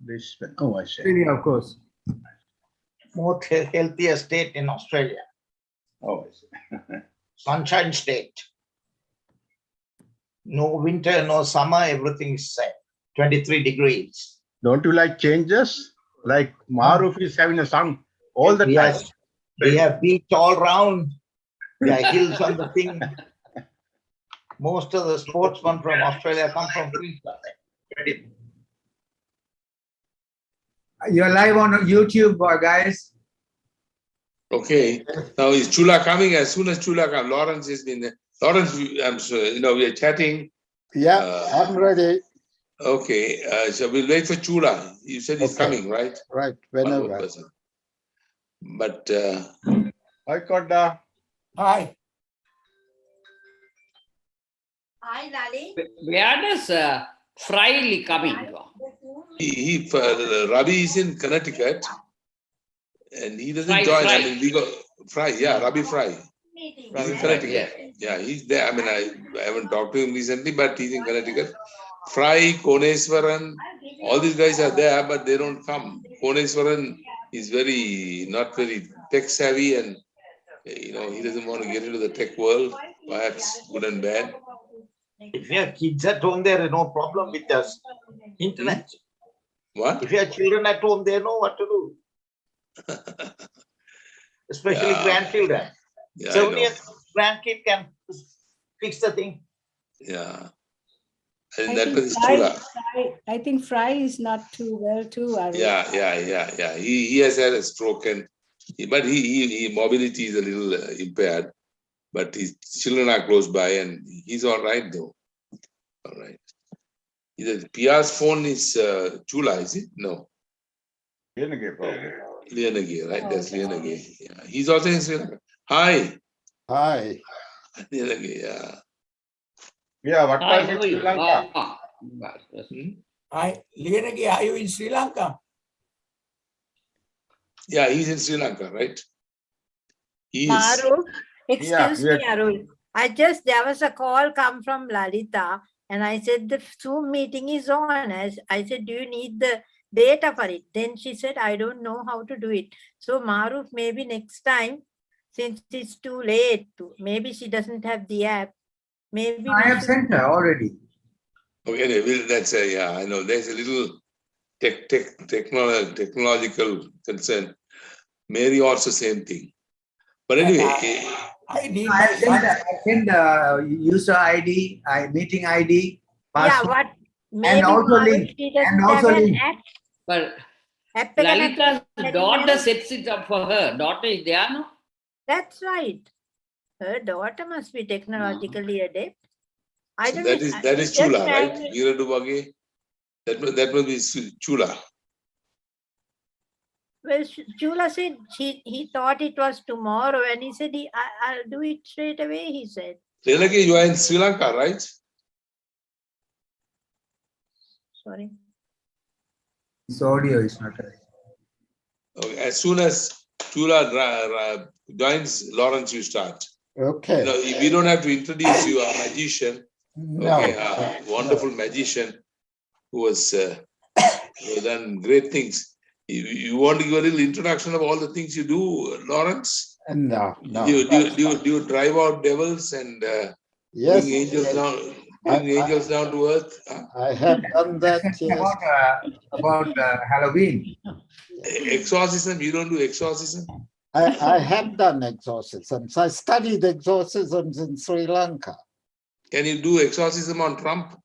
Brisbane. Oh, I see. Australia, of course. More healthier state in Australia. Oh, I see. Sunshine state. No winter, no summer, everything is same. 23 degrees. Don't you like changes? Like Maruf is having a song all the time. Yes. We have beach all round. There are hills on the thing. Most of the sportsmen from Australia come from Queensland. You're live on YouTube, guys. Okay. Now is Chula coming? As soon as Chula comes, Lawrence has been there. Lawrence, I'm sorry, we are chatting. Yeah, I'm ready. Okay. So we'll wait for Chula. You said he's coming, right? Right, One more whenever. person. But I got Hi. Hi, Lali. Where does Fry coming from? Ravi is in Connecticut, and he doesn't Fry, join. Fry. I mean, we go Fry. Yeah, Ravi Fry. Meeting. He's in Fry, Connecticut. Yeah, he's there. I mean, I haven't talked to him recently, but he's in Connecticut. Fry, Koneswaran, all these guys are there, but they don't come. Koneswaran is not very tech savvy, and he doesn't want to get into the tech world. Perhaps good and bad. If you have kids at home, there is no problem with us. Internet. What? If you have children at home, they know what to do. Especially Yeah. grandchildren. Yeah, I 7 know. years grandkid can fix the thing. Yeah. And I that think was Chula. I think Fry is not too well too. Arun. Yeah. He has had a stroke, but he mobility is a little impaired. But his children are close by, and he's all right though. All right. Pia's phone is Chula, is it? No. Lianage, right? That's Lianage. Yeah. He's also in Sri Lanka. Hi. Hi. Lianage, yeah. Yeah, what Hi, was how in are Sri you? Lanka? Hi, Lianagi, are you in Sri Lanka? Yeah, he's in Sri Lanka, right? He is. Maru, excuse we are- me, Arun. There was a call come from Lalita, and I said the Zoom meeting is on. I said, do you need the data for it? Then she said, I don't know how to do it. So Maru, maybe next time, since it's too late, maybe she doesn't have the app. Maybe I we have should- sent her already. Okay, anyway, that's I know there's a little technological concern. Mary also same thing. But anyway, I need I sent user ID, meeting ID, Yeah, password. what? Maybe also Maru, link. she doesn't And also have an link. app. But App එක Lalita's නැති daughter වෙනවා. sets it up for her. Daughter is there, no? That's right. Her daughter must be technologically adept. I so don't that know. is that is Just Chula, right? rang me. Veeradubage. That must be Chula. Well, Chula said he thought it was tomorrow, and he said I'll do it straight away. He said. Renage, you are in Sri Lanka, right? Sorry. This audio is not right. Okay. As soon as Chula joins, Lawrence, you start. Okay. We don't have to introduce you, a magician. No. Okay, a wonderful magician who has done great things. You want to give a little introduction of all the things you do, Lawrence? No. Do you drive out devils and Yes. bring angels down to earth? Huh? I have done that. Yes. About Halloween. Exorcism? You don't do exorcism? I have done exorcisms. I studied exorcisms in Sri Lanka. Can you do exorcism on Trump?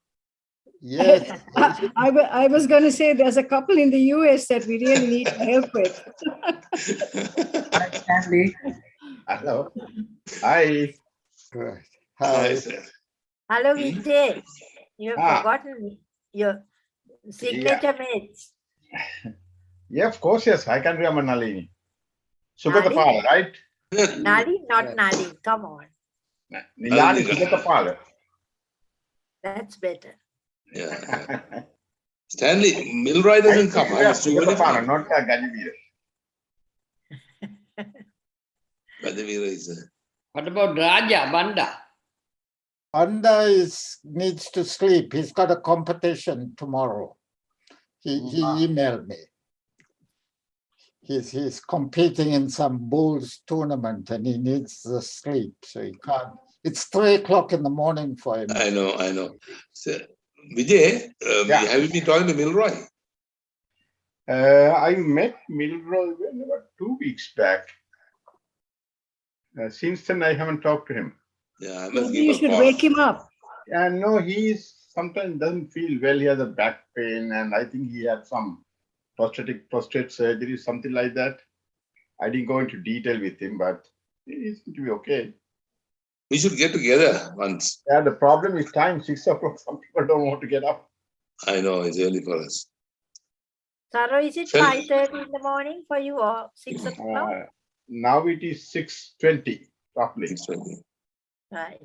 Yes. I was going to say there's a couple in the US that we really need help with. Hi, Stanley. Hello. Hi. Right. Hi, Hi. sir. Hello, Vijay. You've forgotten your signature mates. Yeah, of course, yes. I can remember Nalini. Sugatapala, right? Nali, not Nali. Come on. Nilani Sugatapala. That's better. Yeah. Stanley, Milroy doesn't come. I was too Sugatapala, not Gadivir. Gadavira is What about Raja, Banda? Anda needs to sleep. He's got a competition tomorrow. He emailed me. He's competing in some Bulls tournament and he needs the sleep, so he can't. It's 3 o'clock in the morning for him. I know. So, Vijay, have you been talking to Milroy? I met Milroy about 2 weeks back. Since then, I haven't talked to him. Yeah, I must Maybe give you a should call. wake him up. And no, sometimes doesn't feel well. He has a back pain, and I think he had some prostate surgery, something like that. I didn't go into detail with him, but he seems to be okay. We should get together once. Yeah, the problem is time, 6 o'clock. Some people don't want to get up. I know, it's early for us. Saro, is it Shall- 5:30 in the morning for you or 6 o'clock? Now it is 6:20, roughly. 6:20. Right.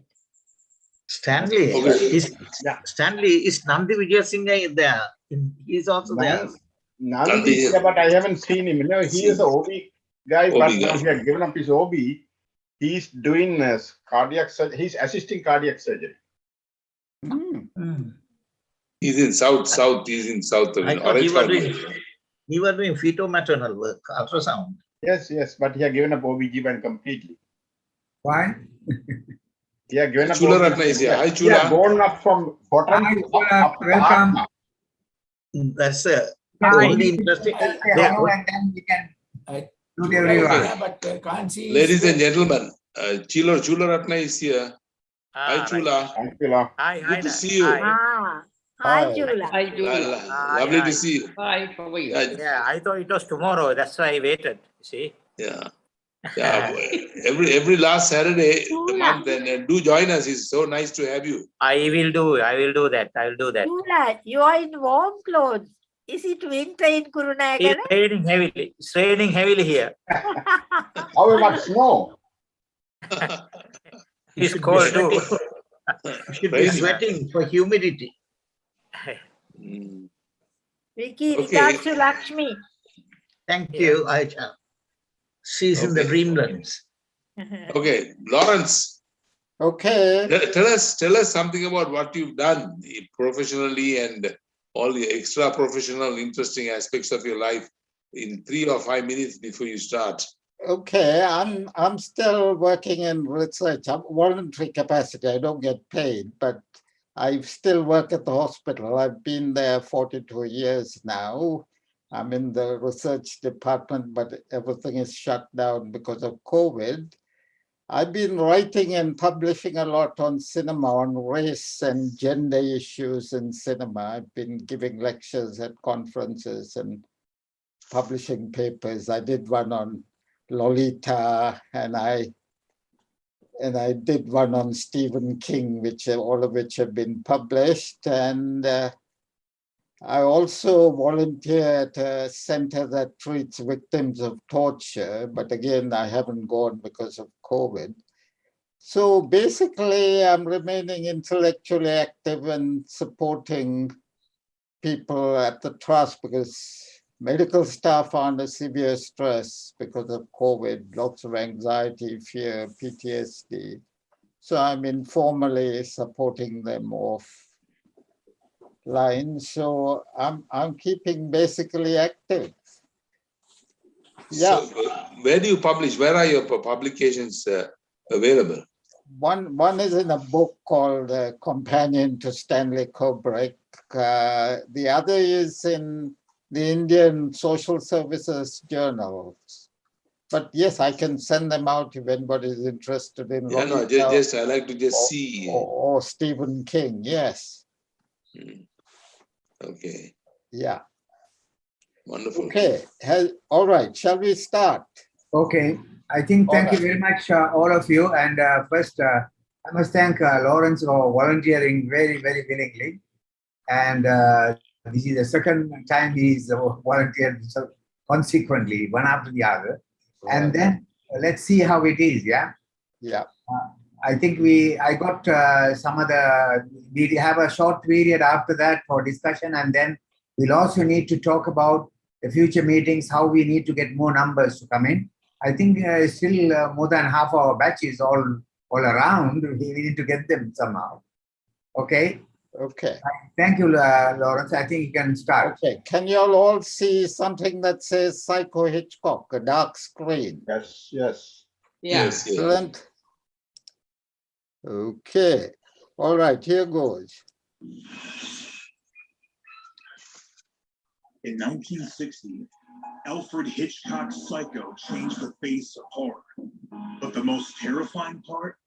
Stanley, Okay. is Nandi Vijayasinghe there? He's also there. Nandi is here, but I haven't seen him. You know, he is an OB guy, OB but guy. now he has given up his OB. He's doing cardiac surgery. He's assisting cardiac surgery. He's in South. He's in South. I thought Orange County. he was doing fetal-maternal work, ultrasound. Yes, but he has given up OBGYN completely. Why? He has given up. Chula OB. Ratna is here. Hi, He has Chula. gone up from bottom Hi, to Chula. up to the Welcome. heart. That's Hi. only interesting. Say hello and then we can do the everyone. Ladies and gentlemen, Chula Ratna is here. Hi, Chula. Thank you, Lord. Good to see you. Hi, Hi. Chula. Hi, Julia. Lovely to see you. Hi, how are you? Yeah, I thought it was tomorrow. That's why I waited. See? Yeah. Every last Saturday the Chula. month, and do join us. It's so nice to have you. I will do that. I will do that. Chula, you are in warm clothes. Is it winter in Kurunagala? It's raining heavily. It's raining heavily here. How about snow? It's cold too. You should be sweating for humidity. Mm. Vicky, Okay. regards to Lakshmi. Thank you, Aisha. She's in the Okay. dreamlands. Okay, Lawrence, Okay. tell us something about what you've done professionally and all the extra professional, interesting aspects of your life in 3 or 5 minutes before you start. Okay, I'm still working in research. I'm voluntary capacity. I don't get paid, but I still work at the hospital. I've been there 42 years now. I'm in the research department, but everything is shut down because of COVID. I've been writing and publishing a lot on cinema, on race and gender issues in cinema. I've been giving lectures at conferences and publishing papers. I did one on Lolita, and I did one on Stephen King, all of which have been published. And I also volunteer at a center that treats victims of torture, but again, I haven't gone because of COVID. So basically, I'm remaining intellectually active and supporting people at the trust because medical staff are under severe stress because of COVID, lots of anxiety, fear, PTSD. So I'm informally supporting them offline. So I'm keeping basically active. Yeah. So, where do you publish? Where are your publications available? One is in a book called Companion to Stanley Kubrick. The other is in the Indian Social Services journals. But yes, I can send them out if anybody is interested in Yeah, no, Lolita just I like to just see. or Stephen King. Yes. Okay, Yeah. wonderful. Okay. All right. Shall we start? Okay. I think thank you very much, all of you. And first, I must thank Lawrence for volunteering very, very willingly. And this is the second time he's volunteered so consequently, one after the other. And then let's see how it is, yeah? Yeah. I think I got we have a short period after that for discussion, and then we'll also need to talk about the future meetings, how we need to get more numbers to come in. I think still more than half our batch is all around. We need to get them somehow. Okay. Okay. Thank you, Lawrence. I think you can start. Okay. Can you all see something that says Psycho Hitchcock, a dark screen? Yes, yes. Yeah. Yes, yes. Excellent. Okay. All right, here goes. In 1960, Alfred Hitchcock's Psycho changed the face of horror. But the most terrifying part,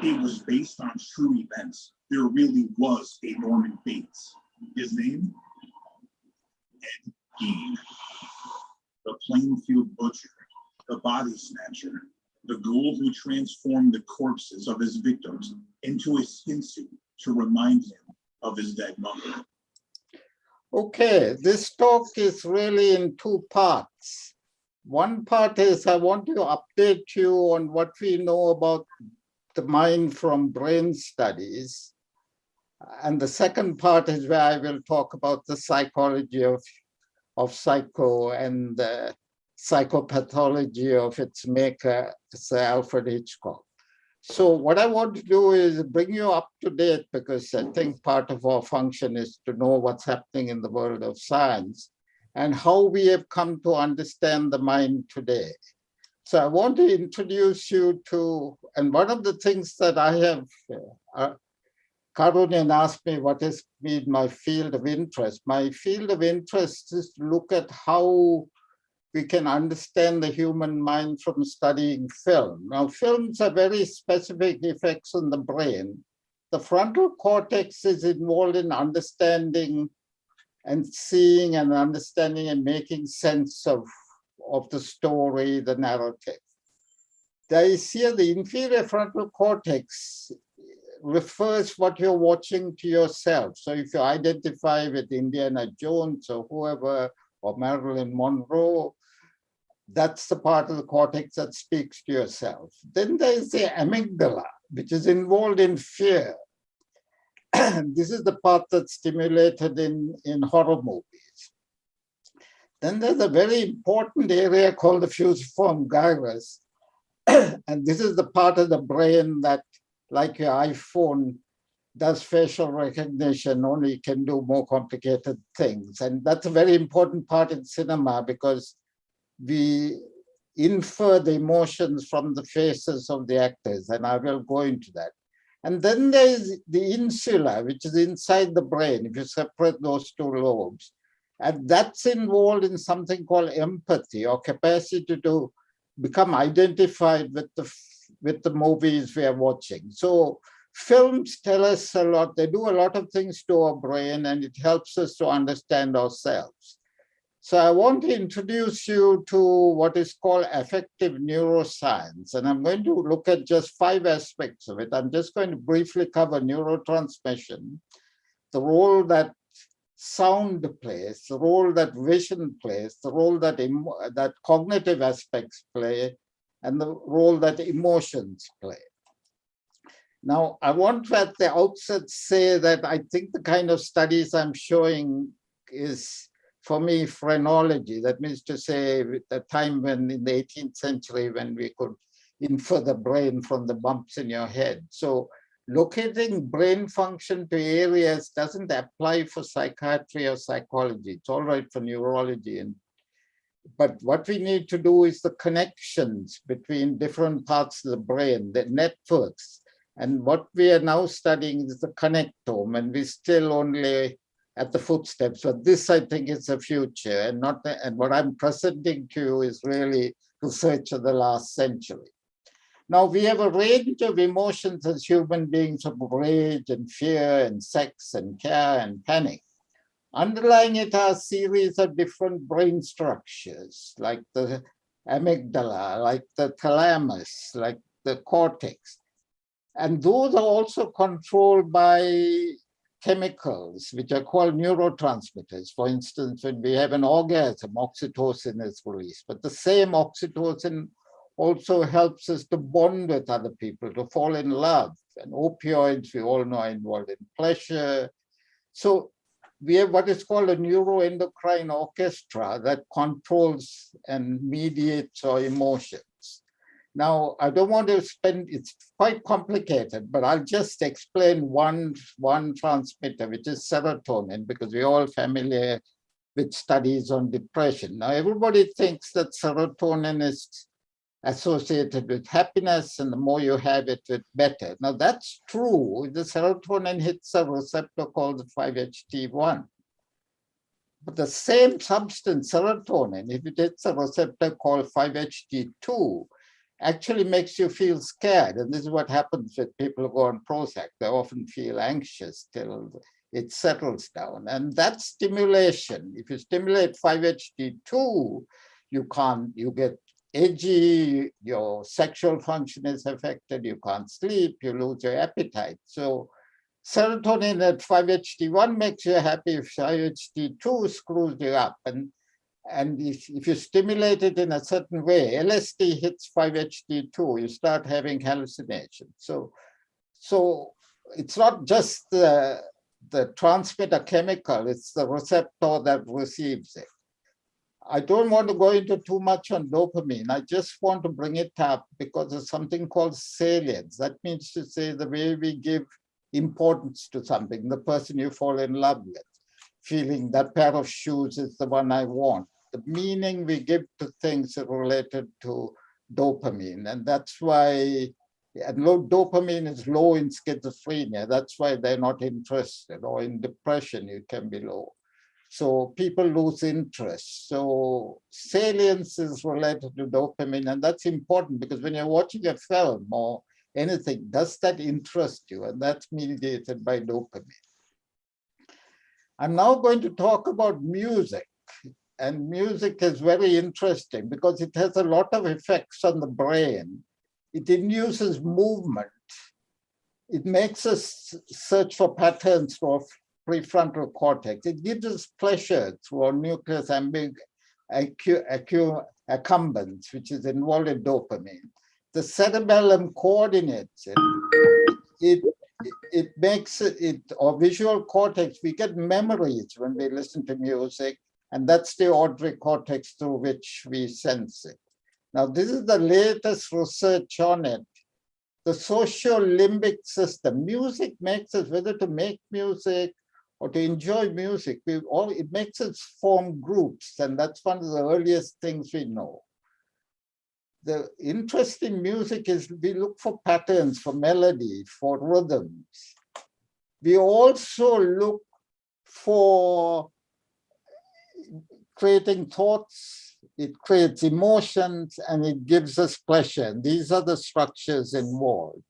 it was based on true events. There really was a Norman Bates. His name? Ed Gein. The Plainfield Butcher, the Body Snatcher, the ghoul who transformed the corpses of his victims into a skin suit to remind him of his dead mother. Okay, this talk is really in two parts. One part is I want to update you on what we know about the mind from brain studies. And the second part is where I will talk about the psychology of psycho and the psychopathology of its maker, Sir Alfred Hitchcock. So what I want to do is bring you up to date, because I think part of our function is to know what's happening in the world of science and how we have come to understand the mind today. So I want to introduce you to, and one of the things that I have, Karunan asked me what has been my field of interest. My field of interest is to look at how we can understand the human mind from studying film. Now, films are very specific effects on the brain. The frontal cortex is involved in understanding and seeing and understanding and making sense of the story, the narrative. There is here the inferior frontal cortex refers what you're watching to yourself. So if you identify with Indiana Jones or whoever, or Marilyn Monroe, that's the part of the cortex that speaks to yourself. Then there is the amygdala, which is involved in fear. This is the part that's stimulated in horror movies. Then there's a very important area called the fusiform gyrus. And this is the part of the brain that, like your iPhone, does facial recognition, only can do more complicated things. And that's a very important part in cinema, because we infer the emotions from the faces of the actors, and I will go into that. And then there is the insula, which is inside the brain, if you separate those two lobes. And that's involved in something called empathy, or capacity to become identified with the movies we are watching. So films tell us a lot. They do a lot of things to our brain, and it helps us to understand ourselves. So I want to introduce you to what is called affective neuroscience. And I'm going to look at just 5 aspects of it. I'm just going to briefly cover neurotransmission, the role that sound plays, the role that vision plays, the role that cognitive aspects play, and the role that emotions play. Now, I want to at the outset say that I think the kind of studies I'm showing is, for me, phrenology. That means to say, the time when in the 18th century, when we could infer the brain from the bumps in your head. So locating brain function to areas doesn't apply for psychiatry or psychology. It's all right for neurology. But what we need to do is the connections between different parts of the brain, the networks. And what we are now studying is the connectome, and we're still only at the footsteps. But this, I think, is the future, and what I'm presenting to you is really research of the last century. Now, we have a range of emotions as human beings, of rage and fear and sex and care and panic. Underlying it are a series of different brain structures, like the amygdala, like the thalamus, like the cortex. And those are also controlled by chemicals, which are called neurotransmitters. For instance, when we have an orgasm, oxytocin is released. But the same oxytocin also helps us to bond with other people, to fall in love. And opioids, we all know, are involved in pleasure. So we have what is called a neuroendocrine orchestra that controls and mediates our emotions. Now, I don't want to spend, it's quite complicated, but I'll just explain one transmitter, which is serotonin, because we're all familiar with studies on depression. Now, everybody thinks that serotonin is associated with happiness, and the more you have it, the better. Now, that's true. The serotonin hits a receptor called the 5-HT1. But the same substance, serotonin, if it hits a receptor called 5-HT2, actually makes you feel scared. And this is what happens with people who go on Prozac. They often feel anxious till it settles down. And that stimulation, if you stimulate 5-HT2, you get edgy, your sexual function is affected, you can't sleep, you lose your appetite. So serotonin at 5-HT1 makes you happy. If 5-HT2 screws you up. And if you stimulate it in a certain way, LSD hits 5-HT2, you start having hallucinations. So it's not just the transmitter chemical, it's the receptor that receives it. I don't want to go into too much on dopamine. I just want to bring it up because there's something called salience. That means to say the way we give importance to something, the person you fall in love with, feeling that pair of shoes is the one I want. The meaning we give to things is related to dopamine. And that's why, and low dopamine is low in schizophrenia. That's why they're not interested, or in depression, you can be low. So people lose interest. So salience is related to dopamine, and that's important because when you're watching a film or anything, does that interest you? And that's mediated by dopamine. I'm now going to talk about music. And music is very interesting because it has a lot of effects on the brain. It induces movement. It makes us search for patterns of prefrontal cortex. It gives us pleasure through our nucleus accumbens, which is involved in dopamine. The cerebellum coordinates it. It makes it, or visual cortex, we get memories when we listen to music, and that's the auditory cortex through which we sense it. Now, this is the latest research on it. The social limbic system. Music makes us, whether to make music or to enjoy music, it makes us form groups, and that's one of the earliest things we know. The interest in music is we look for patterns, for melody, for rhythms. We also look for creating thoughts, it creates emotions, and it gives us pleasure. These are the structures involved.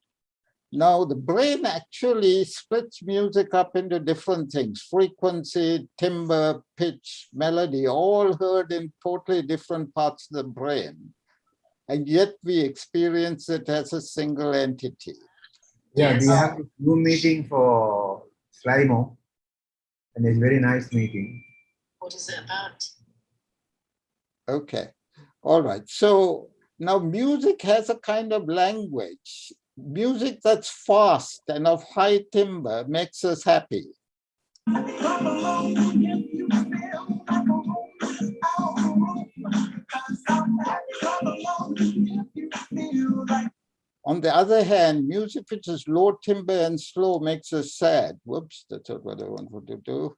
Now, the brain actually splits music up into different things: frequency, timbre, pitch, melody, all heard in totally different parts of the brain. And yet we experience it as a single entity. Yeah, we have a Zoom meeting for Slimo, and it's a very nice meeting. What is it about? Okay, all right. So now music has a kind of language. Music that's fast and of high timbre makes us happy. On the other hand, music which is low timbre and slow makes us sad. Whoops, that's not what I wanted to do.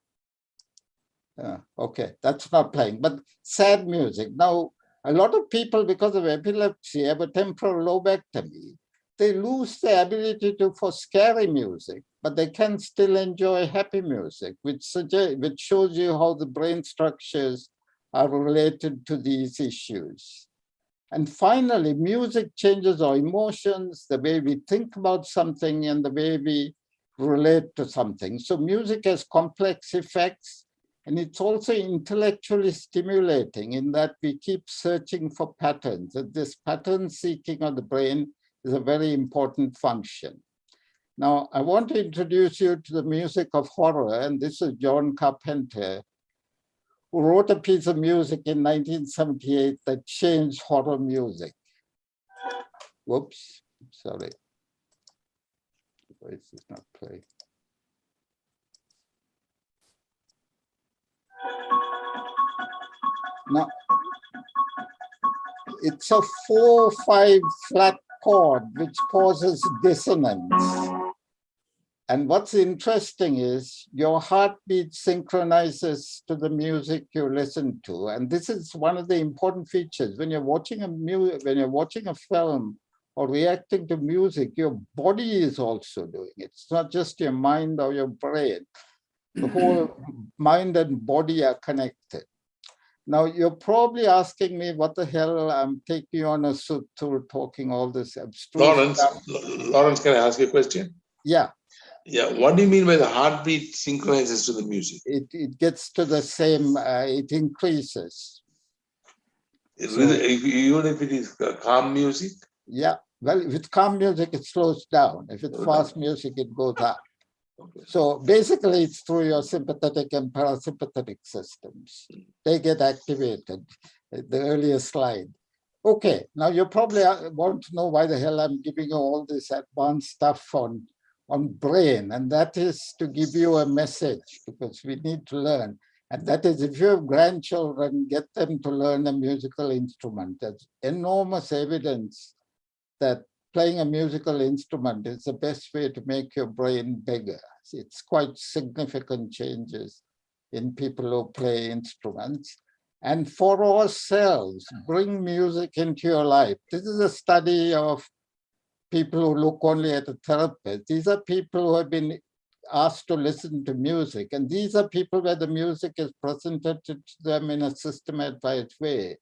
Okay, that's not playing, but sad music. Now, a lot of people, because of epilepsy, have a temporal lobectomy. They lose the ability for scary music, but they can still enjoy happy music, which shows you how the brain structures are related to these issues. And finally, music changes our emotions, the way we think about something, and the way we relate to something. So music has complex effects, and it's also intellectually stimulating in that we keep searching for patterns. And this pattern seeking of the brain is a very important function. Now, I want to introduce you to the music of horror, and this is John Carpenter, who wrote a piece of music in 1978 that changed horror music. Whoops, sorry. Why is this not playing? it's a 4/5 flat chord which causes dissonance. And what's interesting is your heartbeat synchronizes to the music you listen to. And this is one of the important features. When you're watching a film or reacting to music, your body is also doing it. It's not just your mind or your brain. The whole mind and body are connected. Now, you're probably asking me what the hell I'm taking on a suit tour talking all this abstruse Lawrence, stuff. Lawrence, can I ask you a question? Yeah. Yeah, what do you mean by the heartbeat synchronizes to the music? It gets to the same, it increases. Even if it is calm music? Yeah, well, if it's calm music, it slows down. If it's fast music, it goes up. Okay. So basically, it's through your sympathetic and parasympathetic systems. They get activated, the earlier slide. Okay, now you probably want to know why the hell I'm giving you all this advanced stuff on brain, and that is to give you a message, because we need to learn. And that is, if you have grandchildren, get them to learn a musical instrument. There's enormous evidence that playing a musical instrument is the best way to make your brain bigger. It's quite significant changes in people who play instruments. And for ourselves, bring music into your life. This is a study of people who look only at a therapist. These are people who have been asked to listen to music. And these are people where the music is presented to them in a systematized way.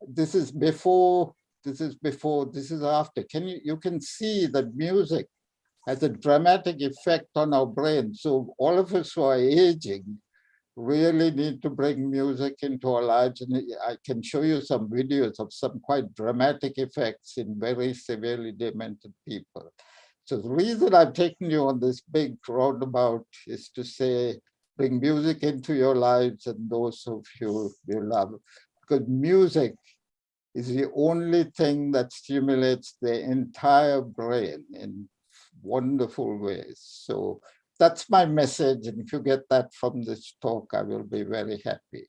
This is before, this is before, this is after. You can see that music has a dramatic effect on our brain. So all of us who are aging really need to bring music into our lives. And I can show you some videos of some quite dramatic effects in very severely demented people. So the reason I've taken you on this big roundabout is to say, bring music into your lives and those of you love, because music is the only thing that stimulates the entire brain in wonderful ways. So that's my message. And if you get that from this talk, I will be very happy.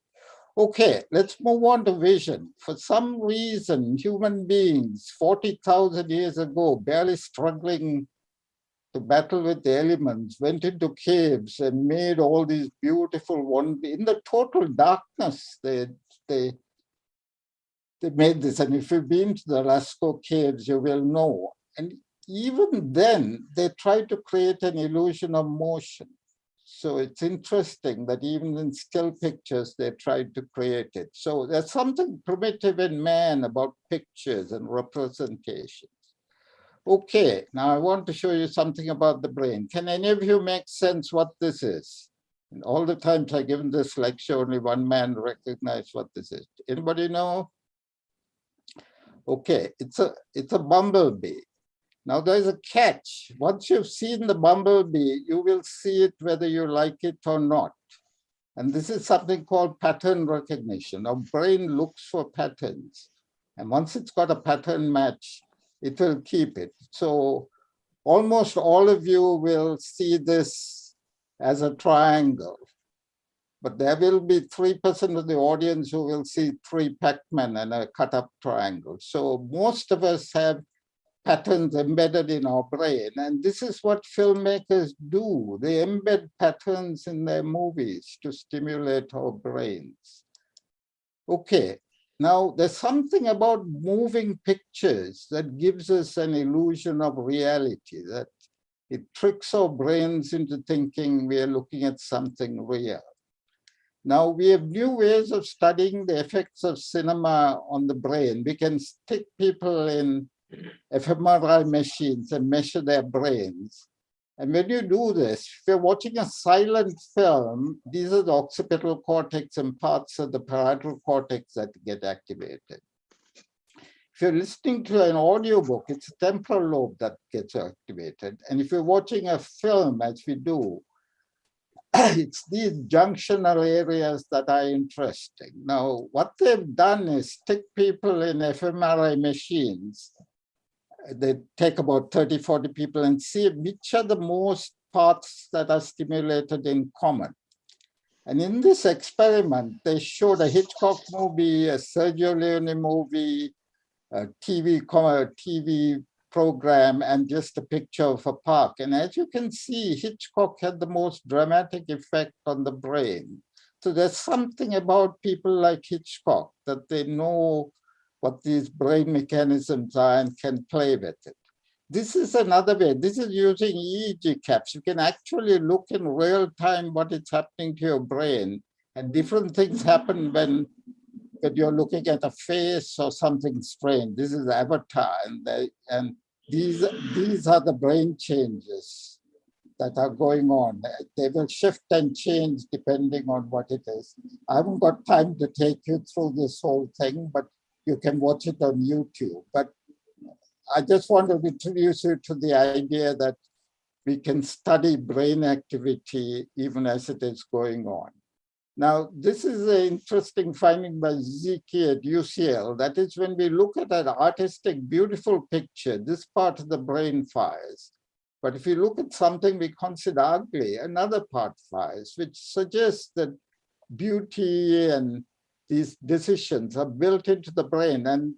Okay, let's move on to vision. For some reason, human beings 40,000 years ago, barely struggling to battle with the elements, went into caves and made all these beautiful ones. In the total darkness, they made this. And if you've been to the Lascaux caves, you will know. And even then, they tried to create an illusion of motion. So it's interesting that even in still pictures, they tried to create it. So there's something primitive in man about pictures and representations. Okay, now I want to show you something about the brain. Can any of you make sense what this is? And all the times I've given this lecture, only one man recognized what this is. Anybody know? Okay, it's a bumblebee. Now there's a catch. Once you've seen the bumblebee, you will see it whether you like it or not. And this is something called pattern recognition. Our brain looks for patterns. And once it's got a pattern match, it will keep it. So almost all of you will see this as a triangle. But there will be 3% of the audience who will see 3 Pac-Man and a cut-up triangle. So most of us have patterns embedded in our brain. And this is what filmmakers do. They embed patterns in their movies to stimulate our brains. Okay, now there's something about moving pictures that gives us an illusion of reality, that it tricks our brains into thinking we are looking at something real. Now we have new ways of studying the effects of cinema on the brain. We can stick people in fMRI machines and measure their brains. And when you do this, if you're watching a silent film, these are the occipital cortex and parts of the parietal cortex that get activated. If you're listening to an audiobook, it's the temporal lobe that gets activated. And if you're watching a film, as we do, it's these junctional areas that are interesting. Now, what they've done is stick people in fMRI machines. They take about 30, 40 people and see which are the most parts that are stimulated in common. And in this experiment, they showed a Hitchcock movie, a Sergio Leone movie, TV program and just a picture of a park. And as you can see, Hitchcock had the most dramatic effect on the brain. So there's something about people like Hitchcock that they know what these brain mechanisms are and can play with it. This is another way. This is using EEG caps. You can actually look in real time what is happening to your brain, and different things happen when you're looking at a face or something strange. This is Avatar, and these are the brain changes that are going on. They will shift and change depending on what it is. I haven't got time to take you through this whole thing, but you can watch it on YouTube. But I just want to introduce you to the idea that we can study brain activity even as it is going on. Now, this is an interesting finding by Ziki at UCL. That is, when we look at an artistic, beautiful picture, this part of the brain fires. But if you look at something we consider ugly, another part fires, which suggests that beauty and these decisions are built into the brain. And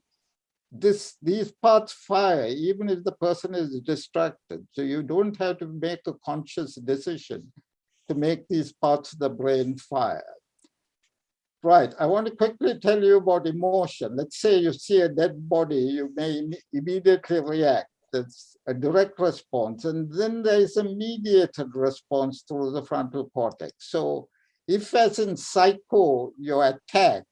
these parts fire even if the person is distracted. So you don't have to make a conscious decision to make these parts of the brain fire. Right, I want to quickly tell you about emotion. Let's say you see a dead body, you may immediately react. That's a direct response. And then there is a mediated response through the frontal cortex. So if, as in psycho, you're attacked,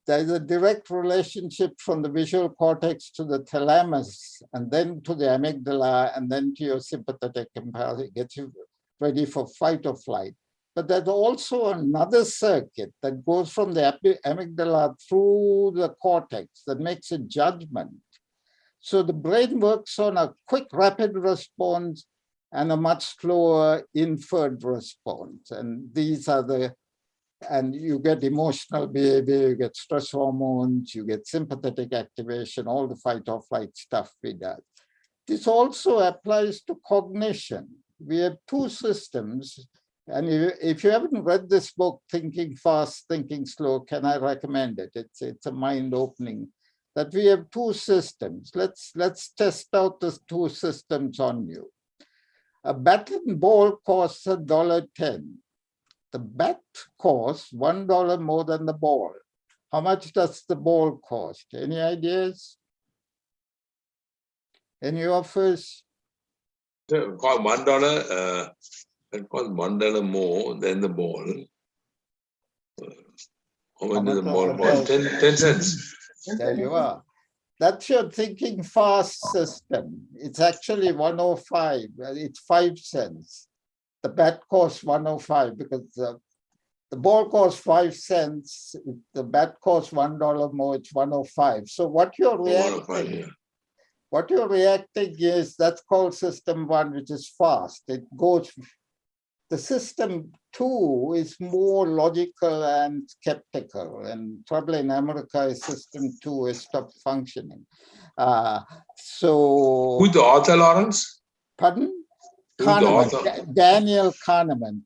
there is a direct relationship from the visual cortex to the thalamus, and then to the amygdala, and then to your sympathetic impulse. It gets you ready for fight or flight. But there's also another circuit that goes from the amygdala through the cortex that makes a judgment. So the brain works on a quick, rapid response and a much slower inferred response. And these are and you get emotional behavior, you get stress hormones, you get sympathetic activation, all the fight or flight stuff we do. This also applies to cognition. We have two systems. And if you haven't read this book, Thinking Fast, Thinking Slow, can I recommend it? It's a mind-opening. That we have two systems. Let's test out the two systems on you. A bat and ball costs $1.10. The bat costs $1 more than the ball. How much does the ball cost? Any ideas? Any offers? It cost $1. It cost $1 more than the ball. How much does the ball cost? 10 cents. There you are. That's your Thinking Fast system. It's actually 105. It's 5 cents. The bat costs 105 because the ball costs 5 cents. If the bat costs $1 more, it's 105. So what you're reacting is, that's called system 1, which is fast. It goes. The system 2 is more logical and skeptical, and trouble in America is system 2 has stopped functioning. Who's the author, Lawrence? Pardon? Kahneman, Daniel Kahneman,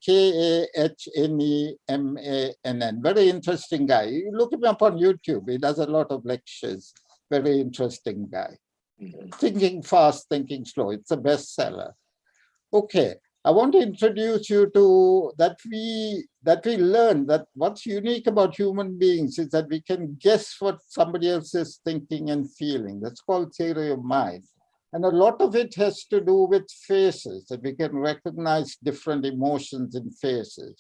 Kahnemann. Very interesting guy. You look him up on YouTube. He does a lot of lectures. Very interesting guy. Thinking Fast, Thinking Slow. It's a bestseller. Okay. I want to introduce you to that we learn that what's unique about human beings is that we can guess what somebody else is thinking and feeling. That's called theory of mind. And a lot of it has to do with faces, that we can recognize different emotions in faces.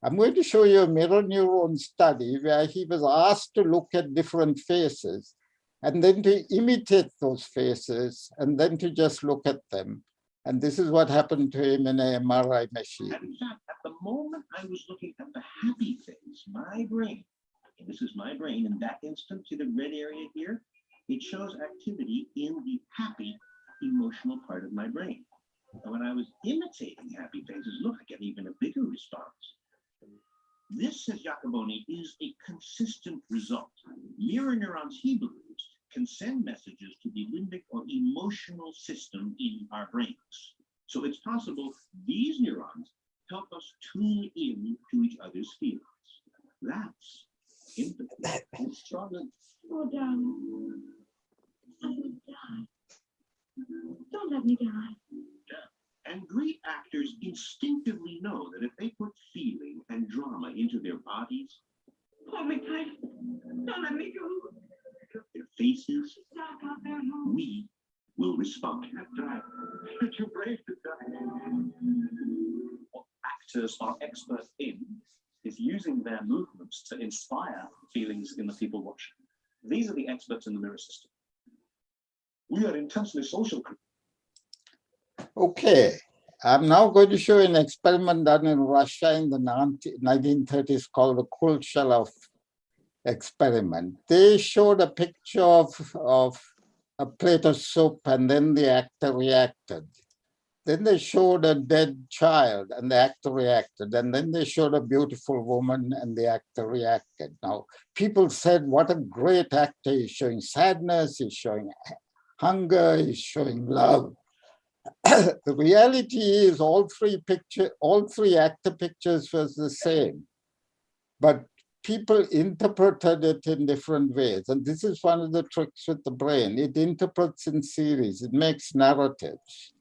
I'm going to show you a mirror neuron study where he was asked to look at different faces and then to imitate those faces and then to just look at them. And this is what happened to him in an MRI machine. And in fact, at the moment I was looking at the happy face, my brain, and this is my brain, in that instant, see the red area here? It shows activity in the happy emotional part of my brain. And when I was imitating happy faces, look, I get even a bigger response. This, says Jacoboni, is a consistent result. Mirror neurons, he believes, can send messages to the limbic or emotional system in our brains. So it's possible these neurons help us tune in to each other's feelings. That's empathy. It's strong. Slow down. Don't let me die. And great actors instinctively know that if they put feeling and drama into their bodies, Hold me tight. Don't let me go. their faces, Stop out there, we will respond. You're too brave to die. What actors are expert in is using their movements to inspire feelings in the people watching. These are the experts in the mirror system. We are intensely social. Okay, I'm now going to show an experiment done in Russia in the 1930s called the Kuleshov experiment. They showed a picture of a plate of soup and then the actor reacted. Then they showed a dead child and the actor reacted. And then they showed a beautiful woman and the actor reacted. Now, people said, what a great actor. He's showing sadness, he's showing hunger, he's showing love. The reality is all three actor pictures was the same, but people interpreted it in different ways. And this is one of the tricks with the brain. It interprets in series, it makes narratives,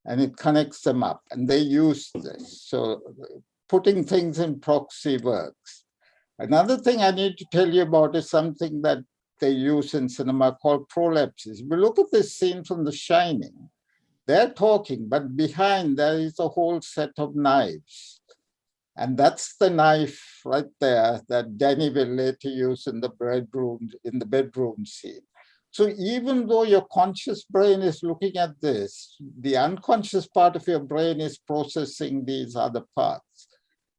and it connects them up, and they use this. So putting things in proxy works. Another thing I need to tell you about is something that they use in cinema called prolepsis. We look at this scene from The Shining. They're talking, but behind there is a whole set of knives. And that's the knife right there that Danny will later use in the bedroom scene. So even though your conscious brain is looking at this, the unconscious part of your brain is processing these other parts.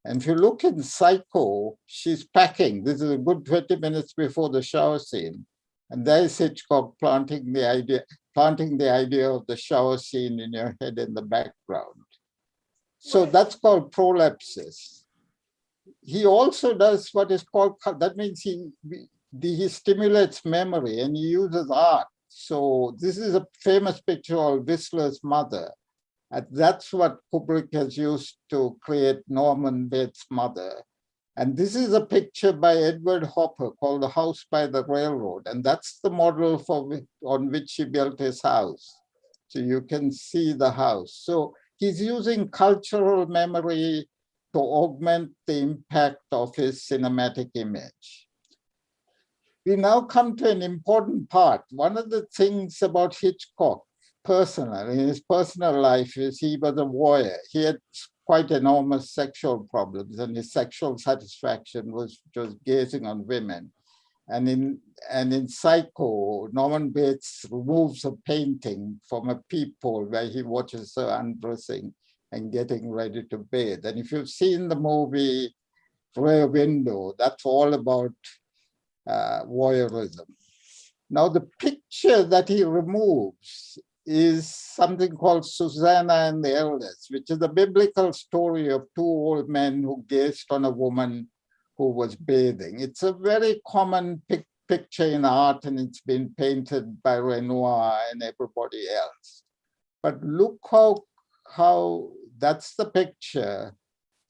And if you look in Psycho, she's packing. This is a good 20 minutes before the shower scene. And there's Hitchcock planting the idea of the shower scene in your head in the background. So that's called prolepsis. He also does what is called, that means he stimulates memory and he uses art. So this is a famous picture called Whistler's Mother. And that's what Kubrick has used to create Norman Bates' mother. And this is a picture by Edward Hopper called The House by the Railroad. And that's the model on which he built his house. So you can see the house. So he's using cultural memory to augment the impact of his cinematic image. We now come to an important part. One of the things about Hitchcock, in his personal life, is he was a warrior. He had quite enormous sexual problems, and his sexual satisfaction was just gazing on women. And in Psycho, Norman Bates removes a painting from a peephole where he watches her undressing and getting ready to bathe. And if you've seen the movie Rear Window, that's all about voyeurism. Now, the picture that he removes is something called Susanna and the Elders, which is a biblical story of two old men who gazed on a woman who was bathing. It's a very common picture in art, and it's been painted by Renoir and everybody else. But look how that's the picture,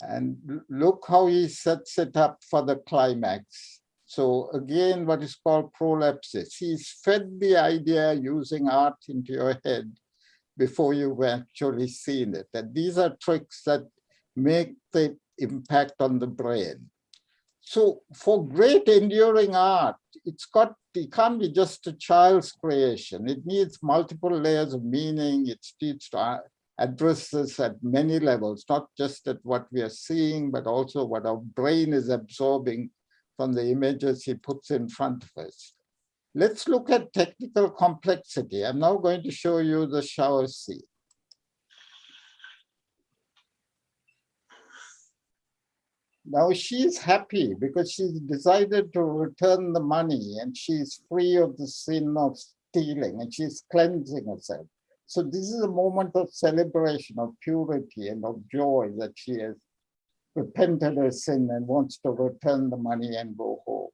and look how he sets it up for the climax. So again, what is called prolepsis. He's fed the idea using art into your head before you've actually seen it. And these are tricks that make the impact on the brain. So for great enduring art, it can't be just a child's creation. It needs multiple layers of meaning. It needs to address this at many levels, not just at what we are seeing, but also what our brain is absorbing from the images he puts in front of us. Let's look at technical complexity. I'm now going to show you the shower scene. Now she's happy because she's decided to return the money and she's free of the sin of stealing and she's cleansing herself. So this is a moment of celebration, of purity and of joy that she has repented her sin and wants to return the money and go home.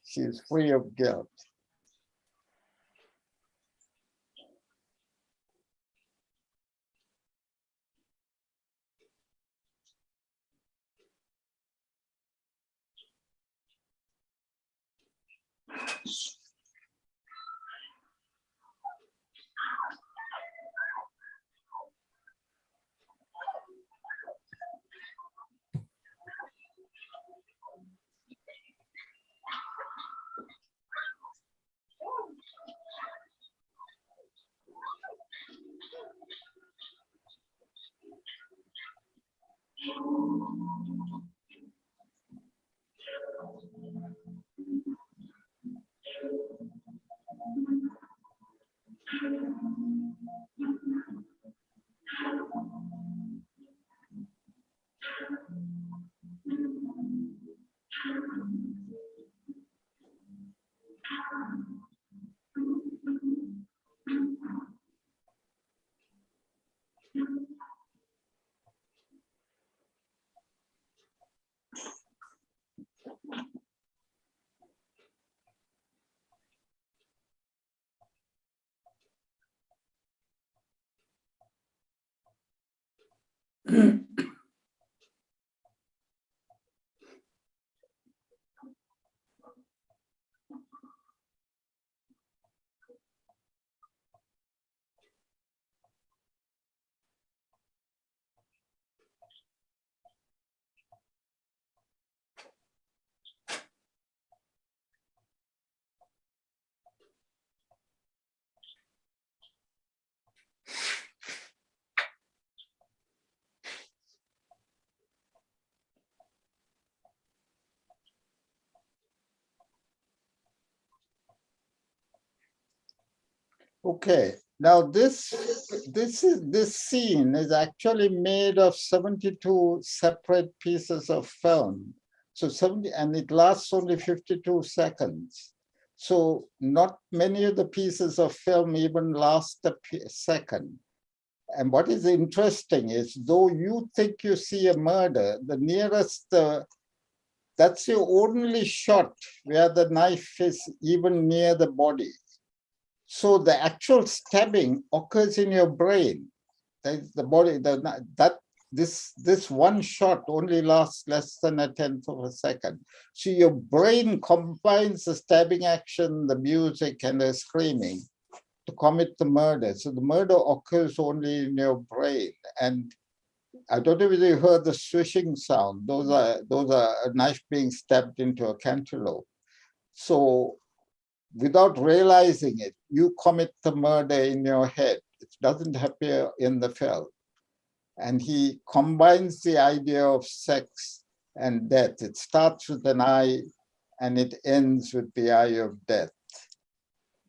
She is free of guilt. Okay, now this scene is actually made of 72 separate pieces of film. So 70, and it lasts only 52 seconds. So not many of the pieces of film even last a second. And what is interesting is, though you think you see a murder, the nearest, that's your only shot where the knife is even near the body. So the actual stabbing occurs in your brain. The body, this one shot only lasts less than a tenth of a second. So your brain combines the stabbing action, the music, and the screaming to commit the murder. So the murder occurs only in your brain. And I don't know whether you heard the swishing sound. Those are a knife being stabbed into a cantaloupe. So without realizing it, you commit the murder in your head. It doesn't appear in the film. And he combines the idea of sex and death. It starts with an eye and it ends with the eye of death.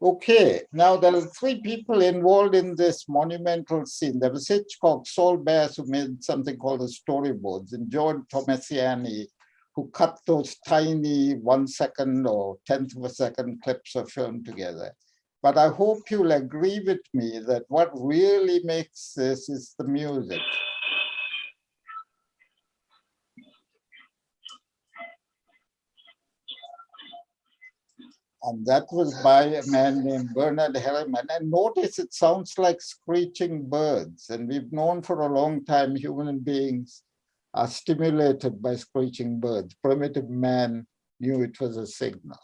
Okay, now there are three people involved in this monumental scene. There was Hitchcock, Saul Bass, who made something called the storyboards, and George Tomasiani, who cut those tiny 1 second or tenth of a second clips of film together. But I hope you'll agree with me that what really makes this is the music. And that was by a man named Bernard Herrmann. And notice it sounds like screeching birds. And we've known for a long time human beings are stimulated by screeching birds. Primitive man knew it was a signal.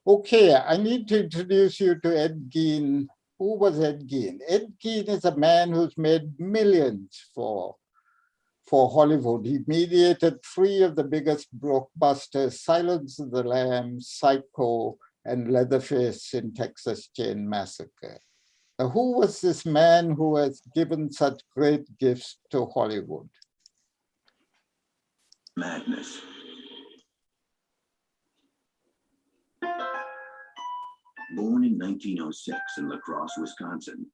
Okay, I need to introduce you to Ed Gein. Who was Ed Gein? Ed Gein is a man who's made millions for Hollywood. He mediated 3 of the biggest blockbusters: Silence of the Lambs, Psycho, and Leatherface in Texas Chain Massacre. Who was this man who has given such great gifts to Hollywood? Madness. Born in 1906 in La Crosse, Wisconsin,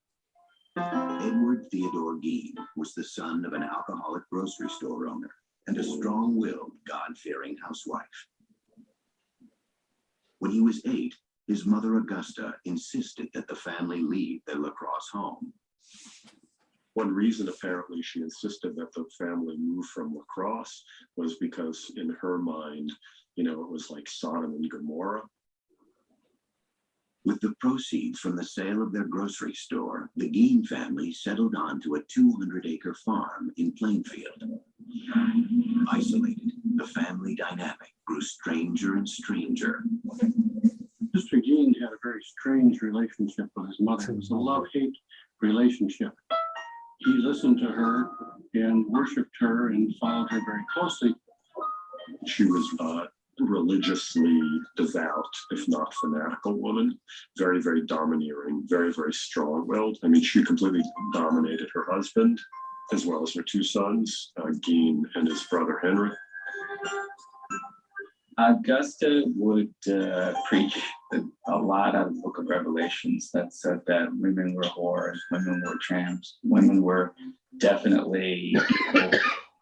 Edward Theodore Gein was the son of an alcoholic grocery store owner and a strong-willed, God-fearing housewife. When he was 8, his mother Augusta insisted that the family leave their La Crosse home. One reason, apparently, she insisted that the family move from La Crosse was because, in her mind, you know, it was like Sodom and Gomorrah. With the proceeds from the sale of their grocery store, the Gein family settled onto a 200-acre farm in Plainfield. Isolated, the family dynamic grew stranger and stranger. Mr. Gein had a very strange relationship with his mother. It was a love-hate relationship. He listened to her and worshipped her and followed her very closely. She was religiously devout, if not fanatical woman, very, very domineering, very, very strong-willed. I mean, she completely dominated her husband. as well as her two sons, Dean and his brother Henry. Augusta would preach a lot out of the Book of Revelations that said that women were whores, women were tramps, women were definitely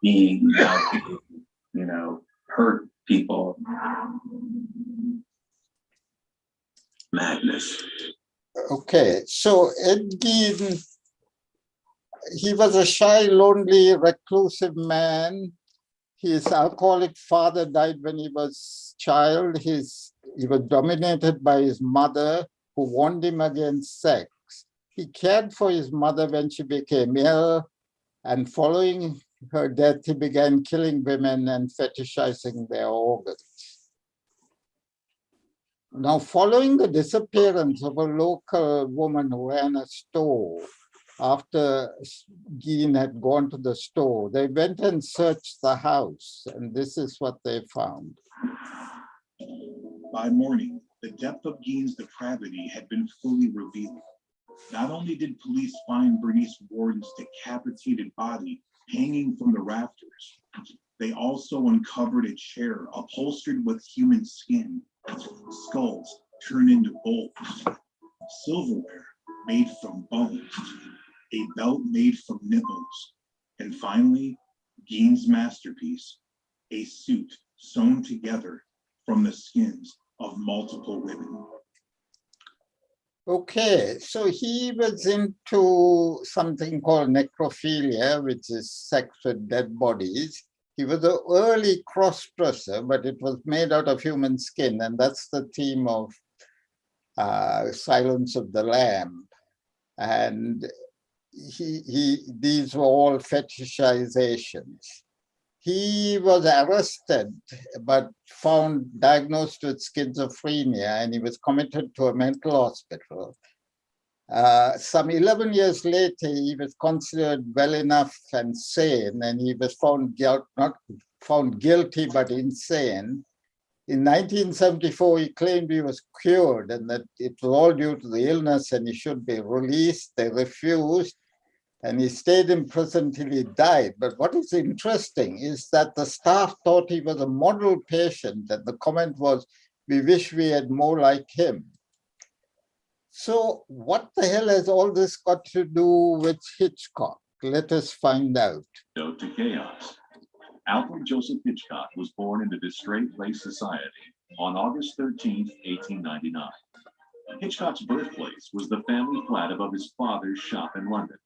being out to, hurt people. Madness. Okay, so Ed Gein, he was a shy, lonely, reclusive man. His alcoholic father died when he was a child. He was dominated by his mother, who warned him against sex. He cared for his mother when she became ill, and following her death, he began killing women and fetishizing their organs. Now, following the disappearance of a local woman who ran a store, after Gein had gone to the store, they went and searched the house, and this is what they found. By morning, the depth of Gein's depravity had been fully revealed. Not only did police find Bernice Warden's decapitated body hanging from the rafters, they also uncovered a chair upholstered with human skin, skulls turned into bolts, silverware made from bones, a belt made from nipples, and finally, Gein's masterpiece, a suit sewn together from the skins of multiple women. Okay, so he was into something called necrophilia, which is sex with dead bodies. He was an early cross-dresser, but it was made out of human skin, and that's the theme of Silence of the Lamb. And these were all fetishizations. He was arrested, but found diagnosed with schizophrenia, and he was committed to a mental hospital. Some 11 years later, he was considered well enough and sane, and he was not found guilty, but insane. In 1974, he claimed he was cured and that it was all due to the illness and he should be released. They refused, and he stayed in prison till he died. But what is interesting is that the staff thought he was a model patient, and the comment was, "We wish we had more like him." So what the hell has all this got to do with Hitchcock? Let us find out. Note to chaos. Alfred Joseph Hitchcock was born into this straight-laced society on August 13, 1899. Hitchcock's birthplace was the family flat above his father's shop in London.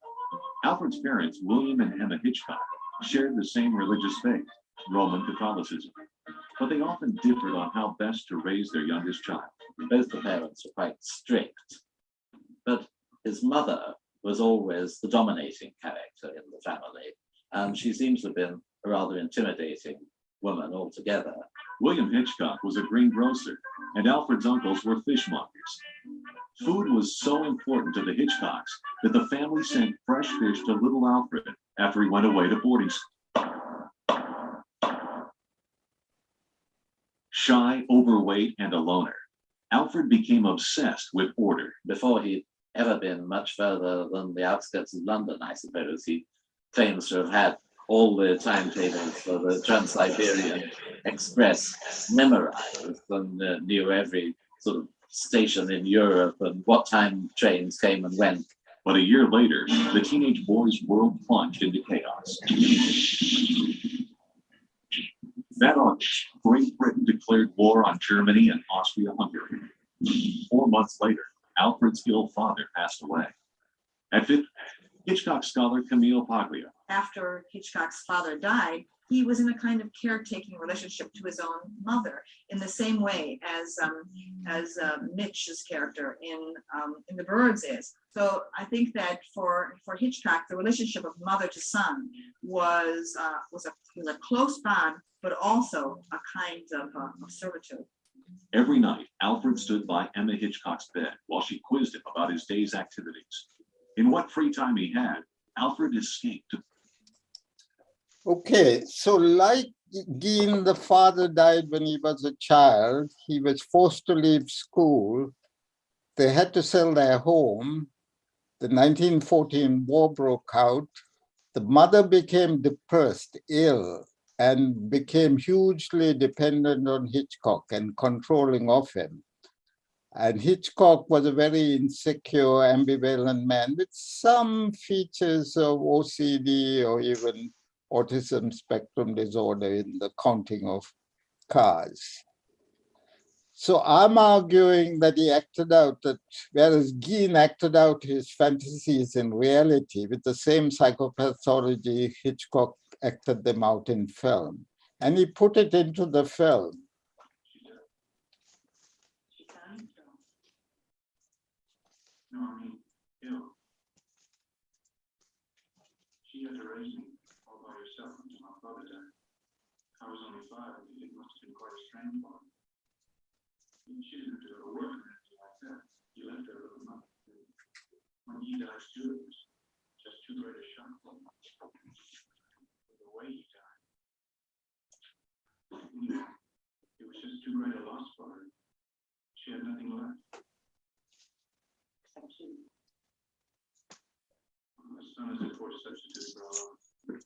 Alfred's parents, William and Emma Hitchcock, shared the same religious faith, Roman Catholicism, but they often differed on how best to raise their youngest child. Both the parents were quite strict, but his mother was always the dominating character in the family, and she seems to have been a rather intimidating woman altogether. William Hitchcock was a greengrocer, and Alfred's uncles were fishmongers. Food was so important to the Hitchcocks that the family sent fresh fish to little Alfred after he went away to boarding school. Shy, overweight, and a loner, Alfred became obsessed with order. Before he'd ever been much further than the outskirts of London, I suppose, he claims to have had all the timetables for the Trans-Siberian Express memorized and knew every sort of station in Europe and what time trains came and went. But a year later, the teenage boy's world plunged into chaos. That August, Great Britain declared war on Germany and Austria-Hungary. 4 months later, Alfred's ill father passed away. At 50, Hitchcock scholar Camille Paglia. After Hitchcock's father died, he was in a kind of caretaking relationship to his own mother, in the same way as Mitch's character in The Birds is. So I think that for Hitchcock, the relationship of mother to son was a close bond, but also a kind of servitude. Every night, Alfred stood by Emma Hitchcock's bed while she quizzed him about his day's activities. In what free time he had, Alfred escaped. Okay, so like Gein, the father died when he was a child. He was forced to leave school. They had to sell their home. The 1914 war broke out. the mother became depressed, ill, and became hugely dependent on Hitchcock and controlling of him. And Hitchcock was a very insecure, ambivalent man with some features of OCD or even autism spectrum disorder in the counting of cars. So I'm arguing that he acted out that, whereas Geen acted out his fantasies in reality with the same psychopathology, Hitchcock acted them out in film. And he put it into the film. No, I mean, ill. She had to raise me all by herself until my father died. I was only 5, and it must have been quite a strain for him. She didn't have to go to work or anything like that. He left her with a month. When he died, too, it was just too great a shock for me. The way he died. It was just too great a loss for her. She had nothing left. My son is a poor substitute for our love.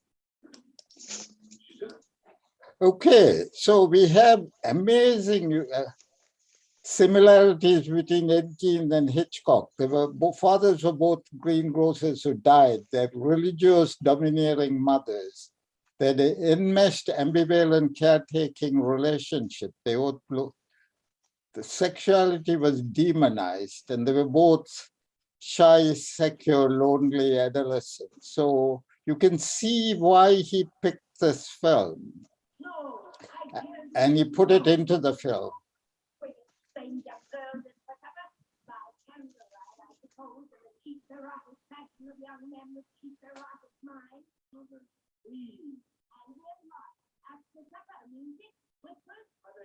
She said. Okay, so we have amazing similarities between Ed Gein and Hitchcock. They were fathers were both greengrocers who died. They had religious, domineering mothers. They had an enmeshed, ambivalent, caretaking relationship. They both the sexuality was demonized, and they were both shy, secure, lonely adolescents. So you can see why he picked this film, and he put it into the film.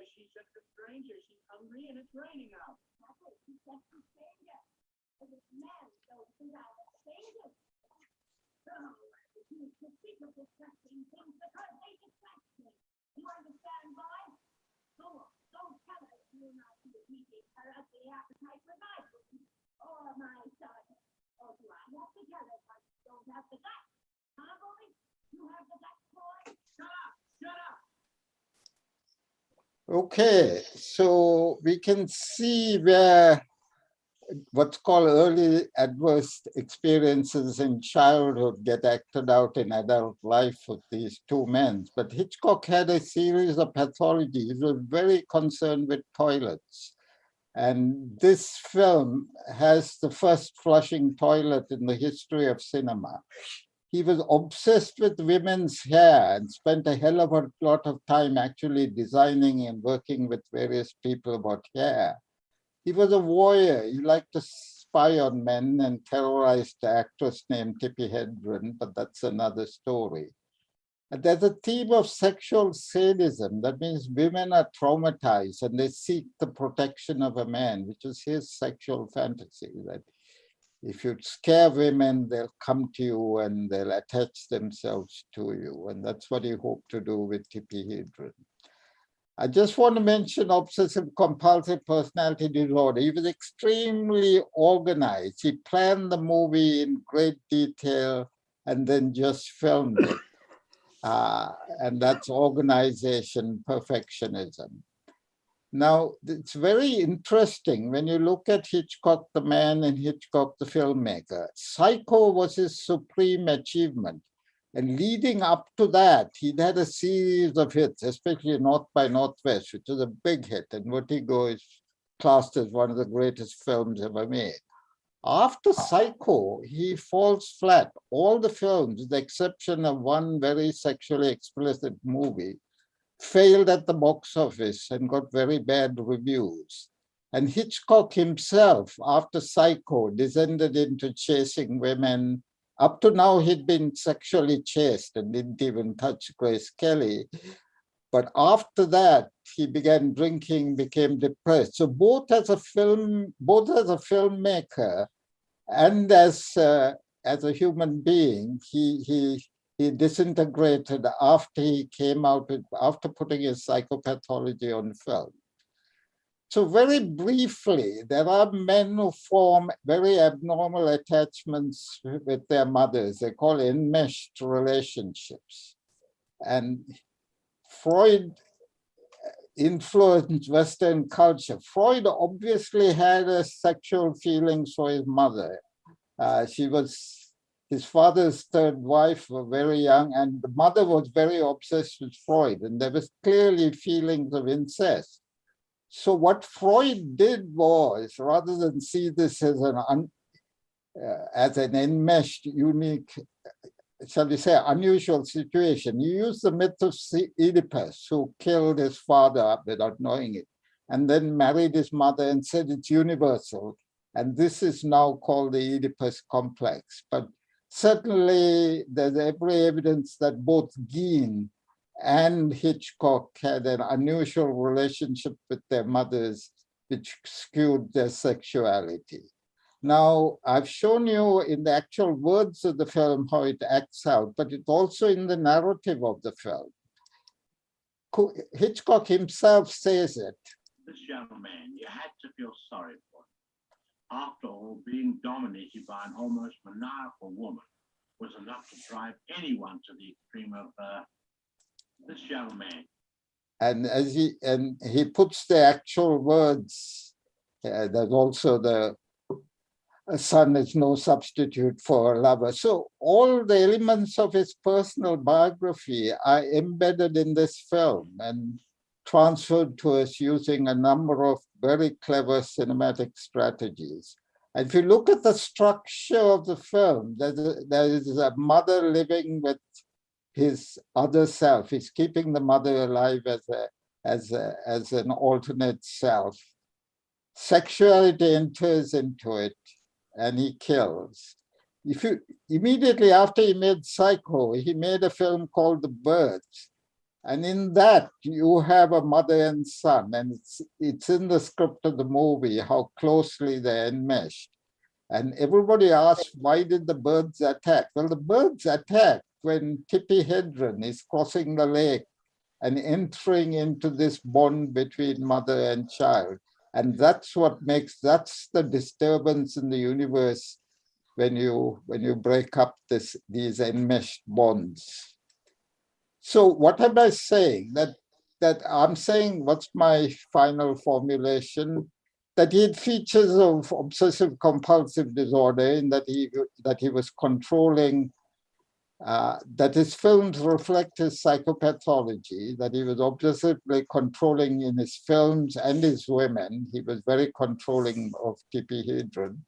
She said to stranger, she's hungry and it's raining out. That's what she said to stranger. But it's men, so it's out of stranger. So, you should speak of disgusting things because they distract me. You understand, boys? Don't tell her you're not eating her ugly appetite for my food or my son. Or do I have to tell her because you don't have the guts? Huh, boys? You have the guts, boys? Shut up! Shut up! Okay, so we can see where what's called early adverse experiences in childhood get acted out in adult life with these two men. But Hitchcock had a series of pathologies. He was very concerned with toilets. And this film has the first flushing toilet in the history of cinema. He was obsessed with women's hair and spent a hell of a lot of time actually designing and working with various people about hair. He was a warrior. He liked to spy on men and terrorized the actress named Tippi Hedren, but that's another story. And there's a theme of sexual sadism. That means women are traumatized and they seek the protection of a man, which is his sexual fantasy, that if you scare women, they'll come to you and they'll attach themselves to you. And that's what he hoped to do with Tippi Hedren. I just want to mention obsessive compulsive personality disorder. He was extremely organized. He planned the movie in great detail and then just filmed it. And that's organization, perfectionism. Now, it's very interesting when you look at Hitchcock the man and Hitchcock the filmmaker. Psycho was his supreme achievement. And leading up to that, he'd had a series of hits, especially North by Northwest, which was a big hit. And Vertigo is classed as one of the greatest films ever made. After Psycho, he falls flat. All the films, with the exception of one very sexually explicit movie, failed at the box office and got very bad reviews. And Hitchcock himself, after Psycho, descended into chasing women. Up to now, he'd been sexually chased and didn't even touch Grace Kelly. But after that, he began drinking, became depressed. So both as a filmmaker and as a human being, he disintegrated after he came out, after putting his psychopathology on film. So very briefly, there are men who form very abnormal attachments with their mothers. They call enmeshed relationships. And Freud influenced Western culture. Freud obviously had a sexual feelings for his mother. She was his father's third wife, very young, and the mother was very obsessed with Freud, and there was clearly feelings of incest. So what Freud did was, rather than see this as an enmeshed, unique, shall we say, unusual situation, he used the myth of Oedipus, who killed his father without knowing it, and then married his mother and said it's universal. And this is now called the Oedipus complex. But certainly there's every evidence that both Gein and Hitchcock had an unusual relationship with their mothers, which skewed their sexuality. Now, I've shown you in the actual words of the film how it acts out, but it's also in the narrative of the film. Hitchcock himself says it. This young man, you had to feel sorry for him. After all, being dominated by an almost maniacal woman was enough to drive anyone to the extreme of this young man. And he puts the actual words. There's also the a son is no substitute for a lover. So all the elements of his personal biography are embedded in this film and transferred to us using a number of very clever cinematic strategies. And if you look at the structure of the film, there is a mother living with his other self. He's keeping the mother alive as an alternate self. Sexuality enters into it, and he kills. If you immediately after he made Psycho, he made a film called The Birds, and in that you have a mother and son, and it's in the script of the movie how closely they're enmeshed. And everybody asks, why did the birds attack? Well, the birds attack when Tippi Hedren is crossing the lake and entering into this bond between mother and child. And that's that's the disturbance in the universe when you break up these enmeshed bonds. So what am I saying? That I'm saying, what's my final formulation? That he had features of obsessive compulsive disorder in that he was controlling, that his films reflect his psychopathology, that he was obsessively controlling in his films and his women. He was very controlling of Tippi Hedren.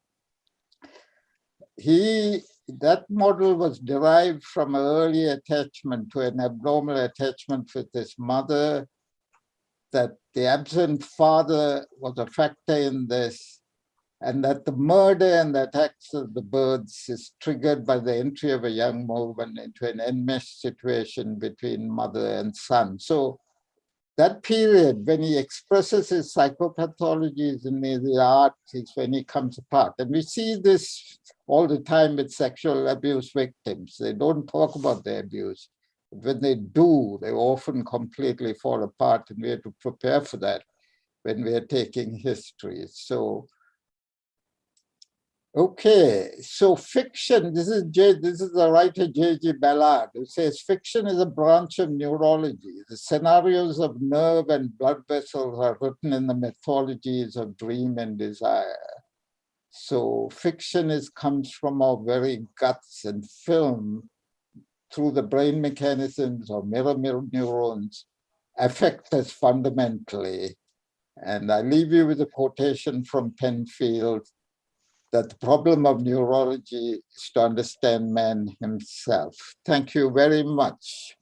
That model was derived from an early attachment to an abnormal attachment with his mother, that the absent father was a factor in this, and that the murder and the attacks of the birds is triggered by the entry of a young woman into an enmeshed situation between mother and son. So that period when he expresses his psychopathologies in the art is when he comes apart. And we see this all the time with sexual abuse victims. They don't talk about their abuse. But when they do, they often completely fall apart, and we have to prepare for that when we are taking history. So, okay, so fiction, this is the writer J.G. Ballard, who says fiction is a branch of neurology. The scenarios of nerve and blood vessels are written in the mythologies of dream and desire. So fiction comes from our very guts, and film, through the brain mechanisms of mirror neurons, affect us fundamentally. And I leave you with a quotation from Penfield, that the problem of neurology is to understand man himself. Thank you very much.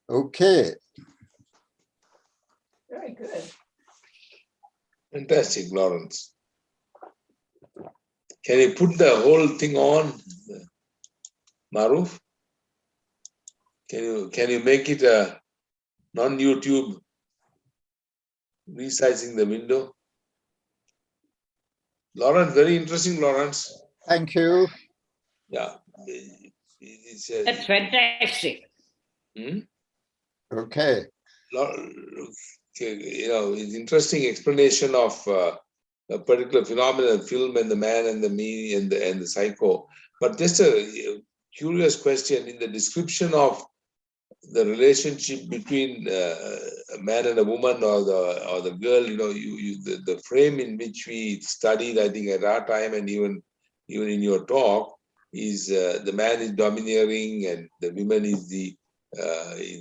Okay. Very good. Fantastic, Lawrence. Can you put the whole thing on, Maruf? Can you make it a non-YouTube resizing the window? Lawrence, very interesting, Lawrence. Thank you. Yeah. That's fantastic. Okay. it's interesting explanation of a particular phenomenon, film and the man and the me and the psycho. But just a curious question in the description of the relationship between a man and a woman or the girl, the frame in which we studied, I think at our time and even in your talk, is the man is domineering and the woman is the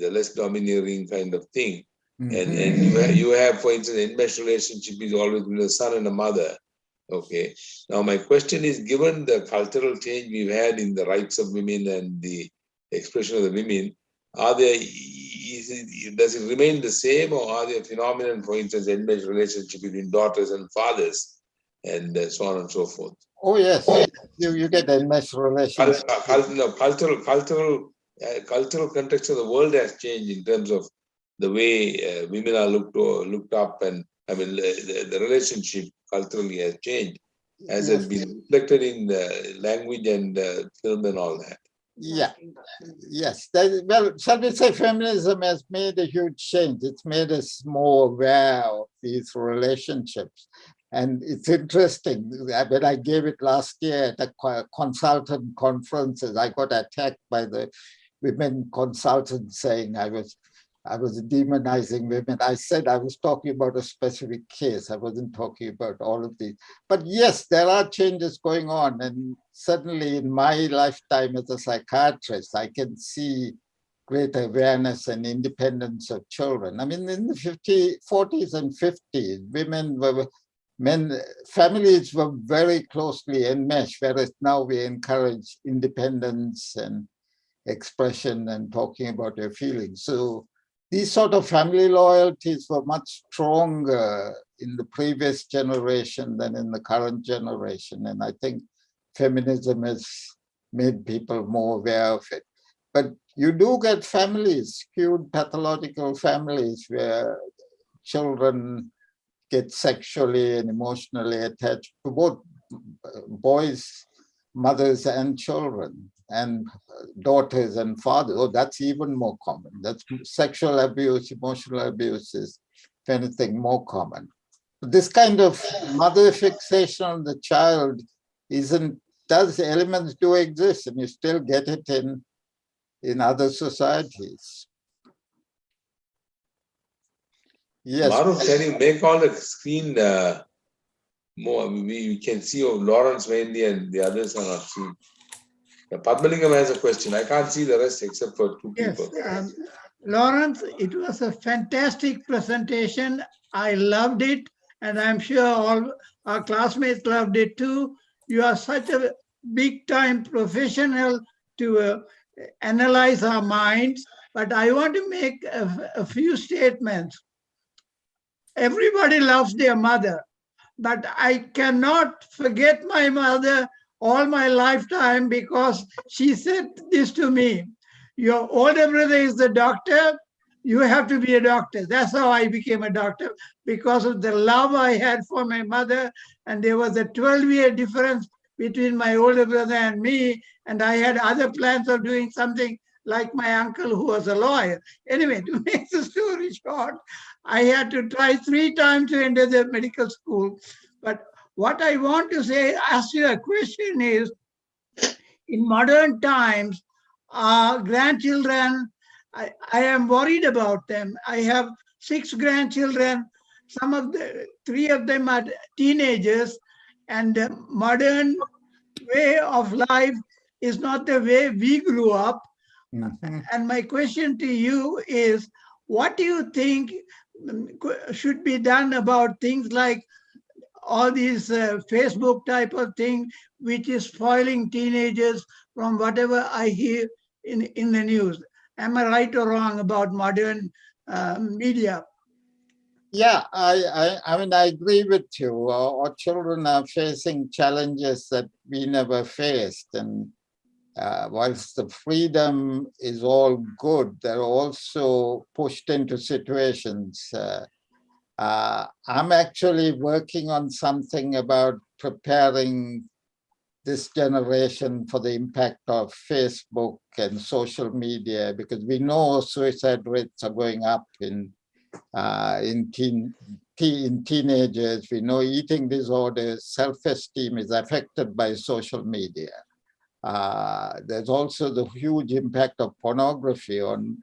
less domineering kind of thing. And you have, for instance, enmesh relationship is always with a son and a mother. Okay. Now my question is, given the cultural change we've had in the rights of women and the expression of the women, does it remain the same, or are there phenomenon, for instance, enmesh relationship between daughters and fathers, and so on and so forth? Oh yes, you get enmesh relations. Cultural context of the world has changed in terms of the way women are looked up, and I mean the relationship culturally has changed. Has it been reflected in the language and film and all that? Yeah, yes. Well, shall we say feminism has made a huge change. It's made us more aware of these relationships. And it's interesting, when I gave it last year at a consultant conferences, I got attacked by the women consultants saying I was demonizing women. I said I was talking about a specific case. I wasn't talking about all of these. But yes, there are changes going on. And certainly in my lifetime as a psychiatrist, I can see greater awareness and independence of children. I mean, in the 40s and 50s, families were very closely enmeshed, whereas now we encourage independence and expression and talking about your feelings. So these sort of family loyalties were much stronger in the previous generation than in the current generation. And I think feminism has made people more aware of it. But you do get families, skewed pathological families, where children get sexually and emotionally attached to both boys, mothers and children, and daughters and fathers. Oh, that's even more common. That's sexual abuse, emotional abuse is, if anything, more common. This kind of mother fixation on the child elements do exist, and you still get it in other societies. Yes. Maruf, can you make all the screen more? We can see Lawrence mainly, and the others are not seen. Padmalingam has a question. I can't see the rest except for two people. Yes, Lawrence, it was a fantastic presentation. I loved it, and I'm sure all our classmates loved it too. You are such a big-time professional to analyze our minds, but I want to make a few statements. Everybody loves their mother, but I cannot forget my mother all my lifetime because she said this to me: your older brother is the doctor, you have to be a doctor. That's how I became a doctor, because of the love I had for my mother. And there was a 12-year difference between my older brother and me, and I had other plans of doing something like my uncle who was a lawyer. Anyway, to make the story short, I had to try 3 times to enter the medical school. But what I want to say, ask you a question is, in modern times, our grandchildren, I am worried about them. I have 6 grandchildren. 3 of them are teenagers, and the modern way of life is not the way we grew up. And my question to you is, what do you think should be done about things like all these Facebook type of thing, which is spoiling teenagers from whatever I hear in the news? Am I right or wrong about modern media? Yeah, I mean, I agree with you. Our children are facing challenges that we never faced. And whilst the freedom is all good, they're also pushed into situations. I'm actually working on something about preparing this generation for the impact of Facebook and social media, because we know suicide rates are going up in in teenagers. We know eating disorders, self-esteem is affected by social media. There's also the huge impact of pornography on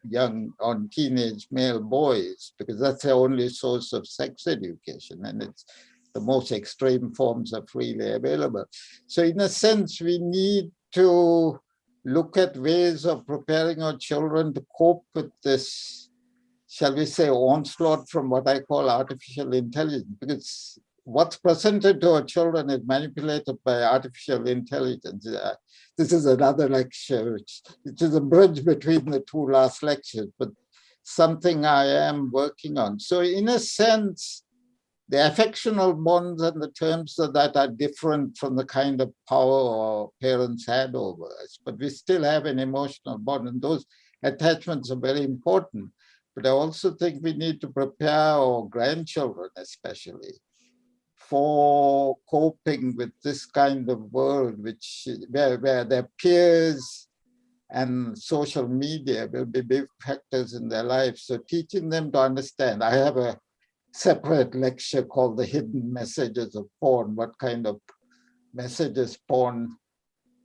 teenage male boys, because that's their only source of sex education, and it's the most extreme forms are freely available. So in a sense, we need to look at ways of preparing our children to cope with this, shall we say, onslaught from what I call artificial intelligence, because what's presented to our children is manipulated by artificial intelligence. This is another lecture, which is a bridge between the two last lectures, but something I am working on. So in a sense, the affectional bonds and the terms of that are different from the kind of power our parents had over us, but we still have an emotional bond, and those attachments are very important. But I also think we need to prepare our grandchildren, especially, for coping with this kind of world, where their peers and social media will be big factors in their lives. So teaching them to understand. I have a separate lecture called The Hidden Messages of Porn, what kind of messages porn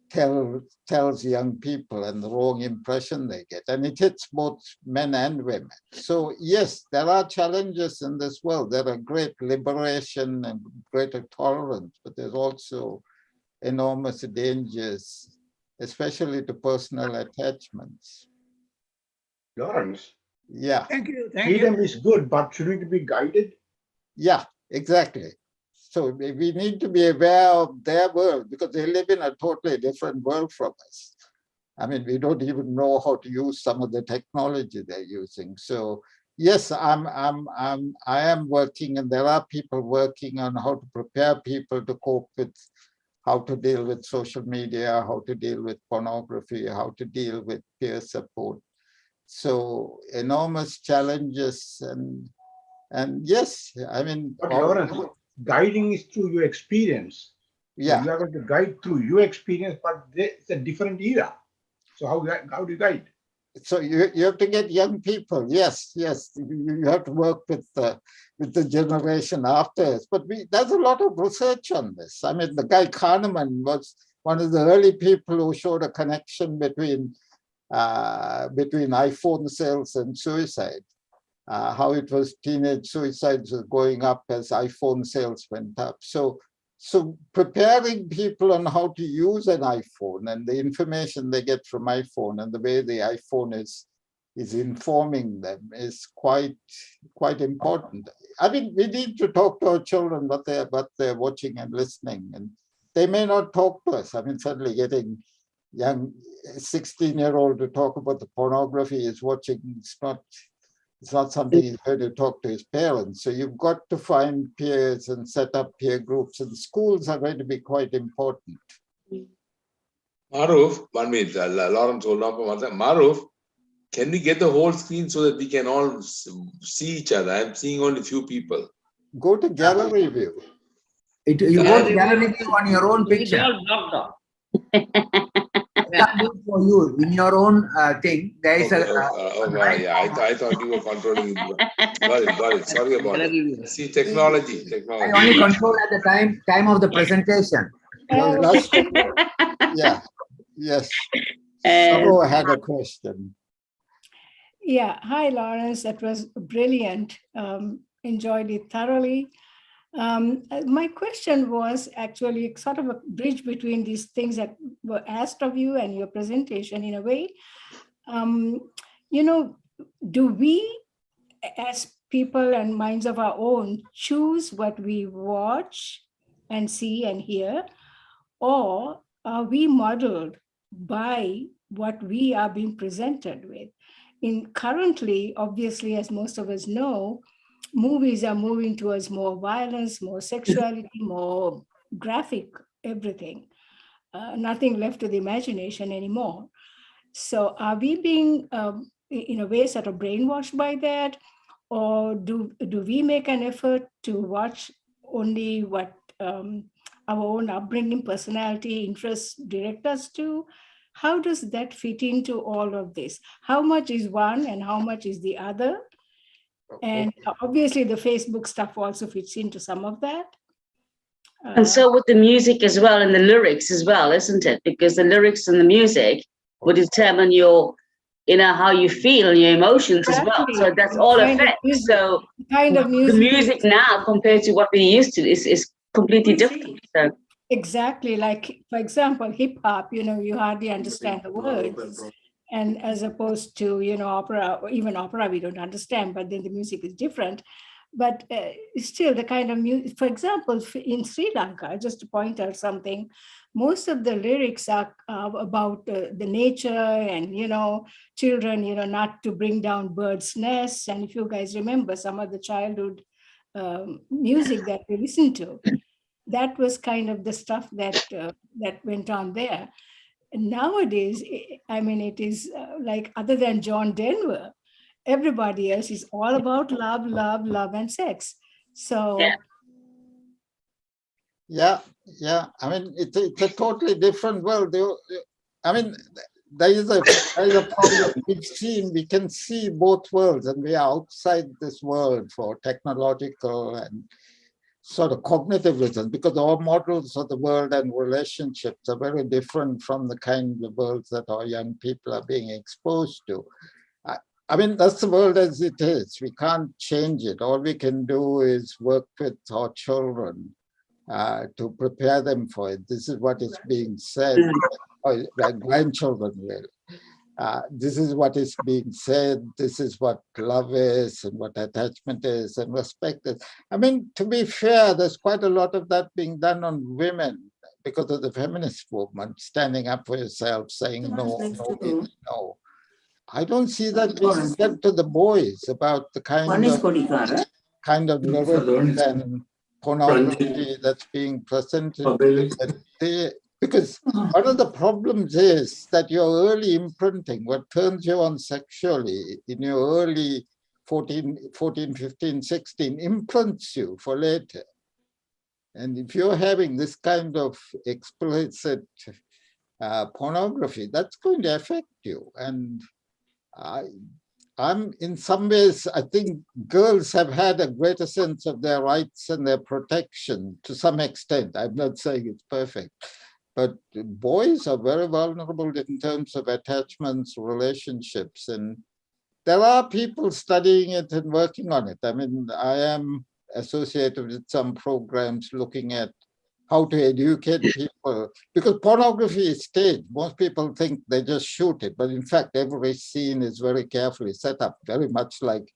tells young people and the wrong impression they get. And it hits both men and women. So yes, there are challenges in this world. There are great liberation and greater tolerance, but there's also enormous dangers, especially to personal attachments. Lawrence. Yeah. Thank you. Freedom is good, but shouldn't it be guided? Yeah, exactly. So we need to be aware of their world, because they live in a totally different world from us. I mean, we don't even know how to use some of the technology they're using. So yes, I am working, and there are people working on how to prepare people to cope with how to deal with social media, how to deal with pornography, how to deal with peer support. So enormous challenges, and yes, I mean, But Lawrence, guiding is through your experience. Yeah. So you are going to guide through your experience, but it's a different era. So how do you guide? So you have to get young people. Yes. You have to work with the generation after us. But there's a lot of research on this. I mean, the guy Kahneman was one of the early people who showed a connection between iPhone sales and suicide. How it was teenage suicides were going up as iPhone sales went up. So preparing people on how to use an iPhone and the information they get from iPhone and the way the iPhone is informing them is quite important. I mean, we need to talk to our children what they're watching and listening, and they may not talk to us. I mean, suddenly getting young 16-year-old to talk about the pornography he's watching, it's not something he's going to talk to his parents. So you've got to find peers and set up peer groups, and schools are going to be quite important. Maruf, 1 minute, Lawrence, hold on for 1 second. Maruf, can we get the whole screen so that we can all see each other? I'm seeing only few people. Go to gallery view. You go to gallery view on your own picture. It's all blocked off. For you in your own thing. There is yeah, I thought you were controlling it. Got it. Sorry about it. See, technology. I only control at the time of the presentation. Yeah. Yes. Someone had a question. Yeah. Hi, Lawrence. That was brilliant. Enjoyed it thoroughly. My question was actually sort of a bridge between these things that were asked of you and your presentation in a way. Do we, as people and minds of our own, choose what we watch and see and hear, or are we modeled by what we are being presented with? Currently, obviously, as most of us know, movies are moving towards more violence, more sexuality, more graphic, everything. Nothing left to the imagination anymore. So are we being, in a way, sort of brainwashed by that? Or do we make an effort to watch only what our own upbringing, personality, interests direct us to? How does that fit into all of this? How much is one and how much is the other? And obviously the Facebook stuff also fits into some of that. And so with the music as well and the lyrics as well, isn't it? Because the lyrics and the music will determine your, how you feel and your emotions as well. So that's all affects. So the music now compared to what we used to is completely different. So. Exactly. Like, for example, hip hop, you hardly understand the words. And as opposed to, opera, or even opera, we don't understand, but then the music is different. But still the kind of music, for example, in Sri Lanka, just to point out something, most of the lyrics are about the nature and, children, not to bring down birds' nests. And if you guys remember some of the childhood music that we listened to, that was kind of the stuff that went on there. And nowadays, it is like, other than John Denver, everybody else is all about love, love, love, and sex. So, yeah. It's a totally different world. There is a problem. We can see both worlds, and we are outside this world for technological and sort of cognitive reasons, because our models of the world and relationships are very different from the kind of worlds that our young people are being exposed to. That's the world as it is. We can't change it. All we can do is work with our children to prepare them for it. This is what is being said, or grandchildren really. This is what is being said. This is what love is and what attachment is and respect is. To be fair, there's quite a lot of that being done on women because of the feminist movement, standing up for yourself, saying no, no means no. I don't see that being said to the boys about the kind of lyrics and pornography that's being presented. Because one of the problems is that your early imprinting, what turns you on sexually in your early 14, 15, 16, imprints you for later. And if you're having this kind of explicit pornography, that's going to affect you. And I'm in some ways, I think girls have had a greater sense of their rights and their protection to some extent. I'm not saying it's perfect. But boys are very vulnerable in terms of attachments, relationships, and there are people studying it and working on it. I am associated with some programs looking at how to educate people, because pornography is staged. Most people think they just shoot it, but in fact, every scene is very carefully set up, very much like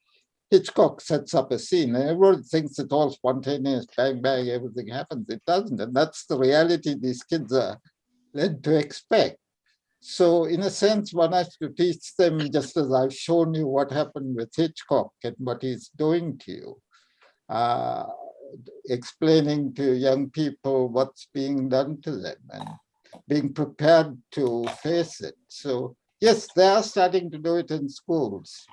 Hitchcock sets up a scene, and everyone thinks it's all spontaneous, bang, bang, everything happens. It doesn't, and that's the reality these kids are led to expect. So in a sense, one has to teach them, just as I've shown you what happened with Hitchcock and what he's doing to you, explaining to young people what's being done to them and being prepared to face it. So yes, they are starting to do it in schools.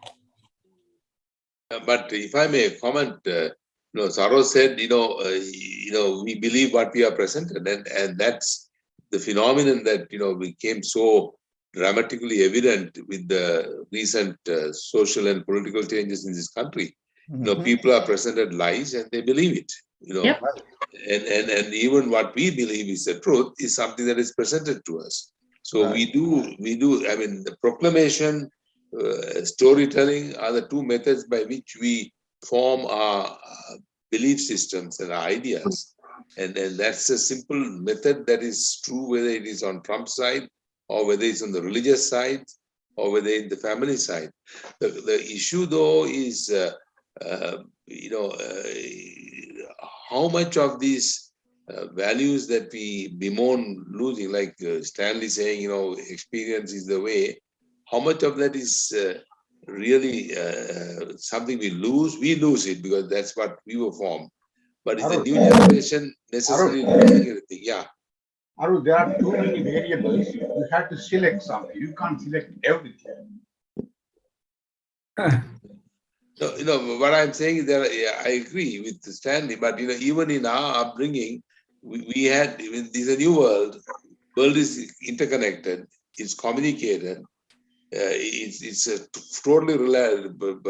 But if I may comment, Sarosh said, we believe what we are presented, and that's the phenomenon that became so dramatically evident with the recent social and political changes in this country. People are presented lies and they believe it. Yep. And even what we believe is the truth is something that is presented to us. So we do. The proclamation. Storytelling are the two methods by which we form our belief systems and our ideas. And that's a simple method that is true whether it is on Trump's side or whether it's on the religious side or whether it's the family side. The issue though is, how much of these values that we bemoan losing, like Stanley saying, experience is the way. How much of that is really something we lose? We lose it because that's what we were formed. But is the new generation necessarily losing everything? Yeah. Aru, there are too many variables. You have to select something. You can't select everything. No, what I'm saying is that I agree with Stanley, but even in our upbringing, we had, this is a new world. World is interconnected. It's communicated. it's a totally reliable.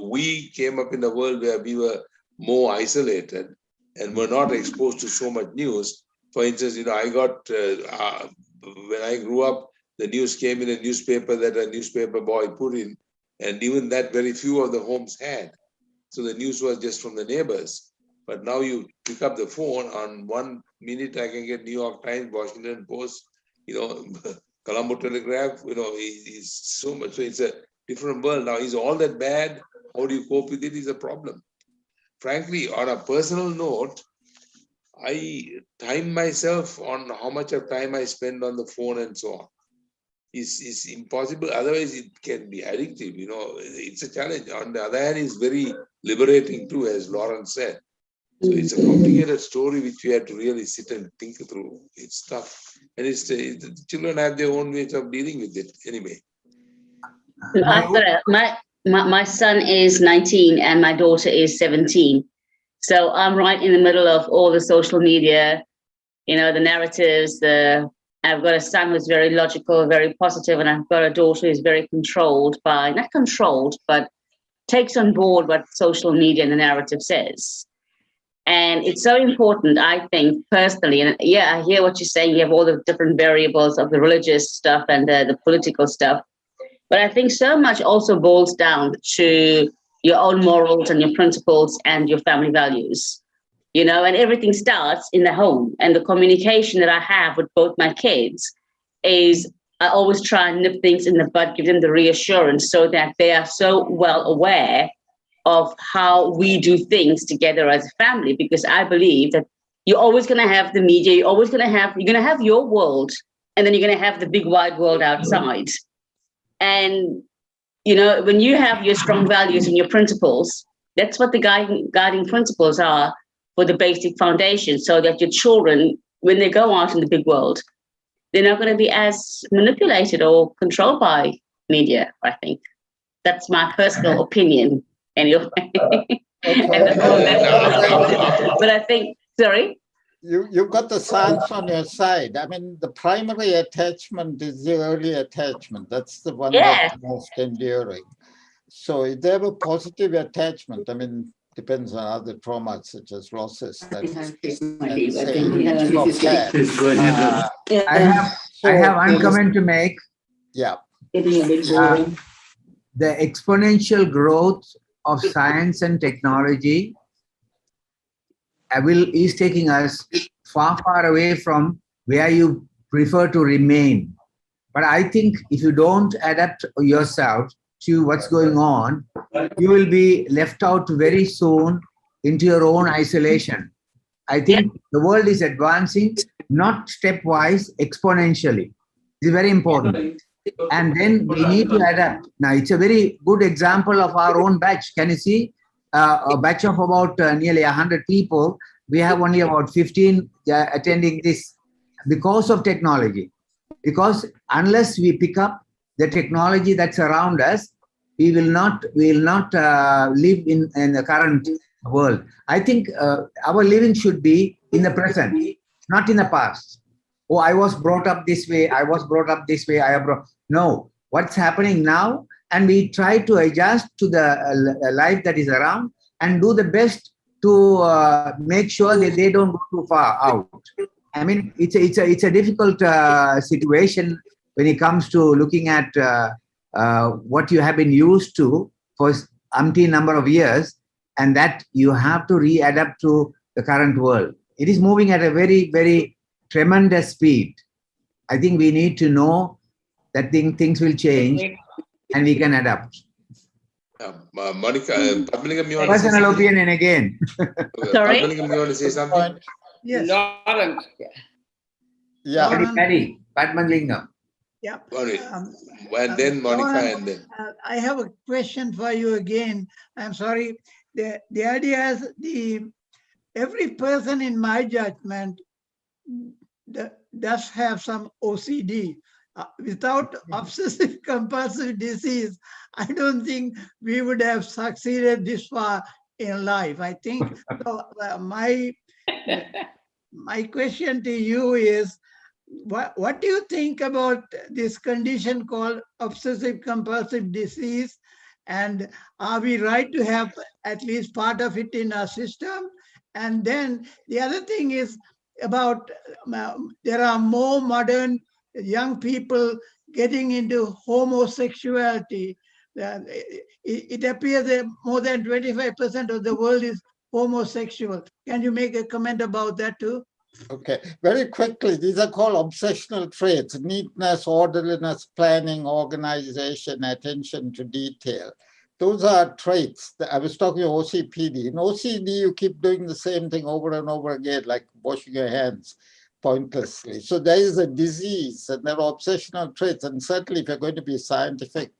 We came up in a world where we were more isolated and were not exposed to so much news. For instance, I got, when I grew up, the news came in a newspaper that a newspaper boy put in, and even that very few of the homes had. So the news was just from the neighbors. But now you pick up the phone, on 1 minute I can get New York Times, Washington Post, Colombo Telegraph, it's so much. So it's a different world. Now, is all that bad? How do you cope with it is a problem. Frankly, on a personal note, I time myself on how much of time I spend on the phone and so on. It's impossible. Otherwise, it can be addictive. It's a challenge. On the other hand, it's very liberating too, as Lauren said. So it's a complicated story which we have to really sit and think through. It's tough. And the children have their own ways of dealing with it anyway. My son is 19 and my daughter is 17. So I'm right in the middle of all the social media, the narratives. I've got a son who's very logical, very positive, and I've got a daughter who's very not controlled, but takes on board what social media and the narrative says. And it's so important, I think, personally. And yeah, I hear what you're saying. You have all the different variables of the religious stuff and the political stuff. But I think so much also boils down to your own morals and your principles and your family values, and everything starts in the home. And the communication that I have with both my kids is I always try and nip things in the bud, give them the reassurance so that they are so well aware of how we do things together as a family, because I believe that you're always going to have the media, you're going to have your world, and then you're going to have the big wide world outside. And, when you have your strong values and your principles, that's what the guiding principles are for the basic foundation, so that your children, when they go out in the big world, they're not going to be as manipulated or controlled by media, I think. That's my personal opinion. Anyway, but I think, sorry? You've got the science on your side. I mean, the primary attachment is the early attachment. That's the one that's most enduring. So if they have a positive attachment, depends on other traumas such as losses. I have one comment to make. Yeah. The exponential growth of science and technology is taking us far, far away from where you prefer to remain. But I think if you don't adapt yourself to what's going on, you will be left out very soon into your own isolation. I think the world is advancing, not stepwise, exponentially. It's very important. And then we need to adapt. Now, it's a very good example of our own batch. Can you see? A batch of about nearly 100 people. We have only about 15 attending this because of technology. Because unless we pick up the technology that's around us, we will not live in the current world. I think our living should be in the present, not in the past. Oh, I was brought up this way. I was brought up this way. No, what's happening now? And we try to adjust to the life that is around and do the best to make sure that they don't go too far out. It's a difficult situation when it comes to looking at what you have been used to for umpteen number of years, and that you have to readapt to the current world. It is moving at a very, very tremendous speed. I think we need to know that things will change and we can adapt. Monica, Padmalingam, you want personal opinion again. Sorry? Padmalingam, you want to say something? Yes. Lawrence. Yeah. Padmalingam. Yeah. And then Monica, and then. I have a question for you again. I'm sorry. The idea is every person, in my judgment, does have some OCD. Without obsessive compulsive disease, I don't think we would have succeeded this far in life. I think so, my question to you is, what do you think about this condition called obsessive compulsive disease? And are we right to have at least part of it in our system? And then the other thing is about there are more modern young people getting into homosexuality. It appears that more than 25% of the world is homosexual. Can you make a comment about that too? Okay, very quickly, these are called obsessional traits: neatness, orderliness, planning, organization, attention to detail. Those are traits. I was talking OCPD. In OCD, you keep doing the same thing over and over again, like washing your hands pointlessly. So there is a disease, and there are obsessional traits. And certainly, if you're going to be scientific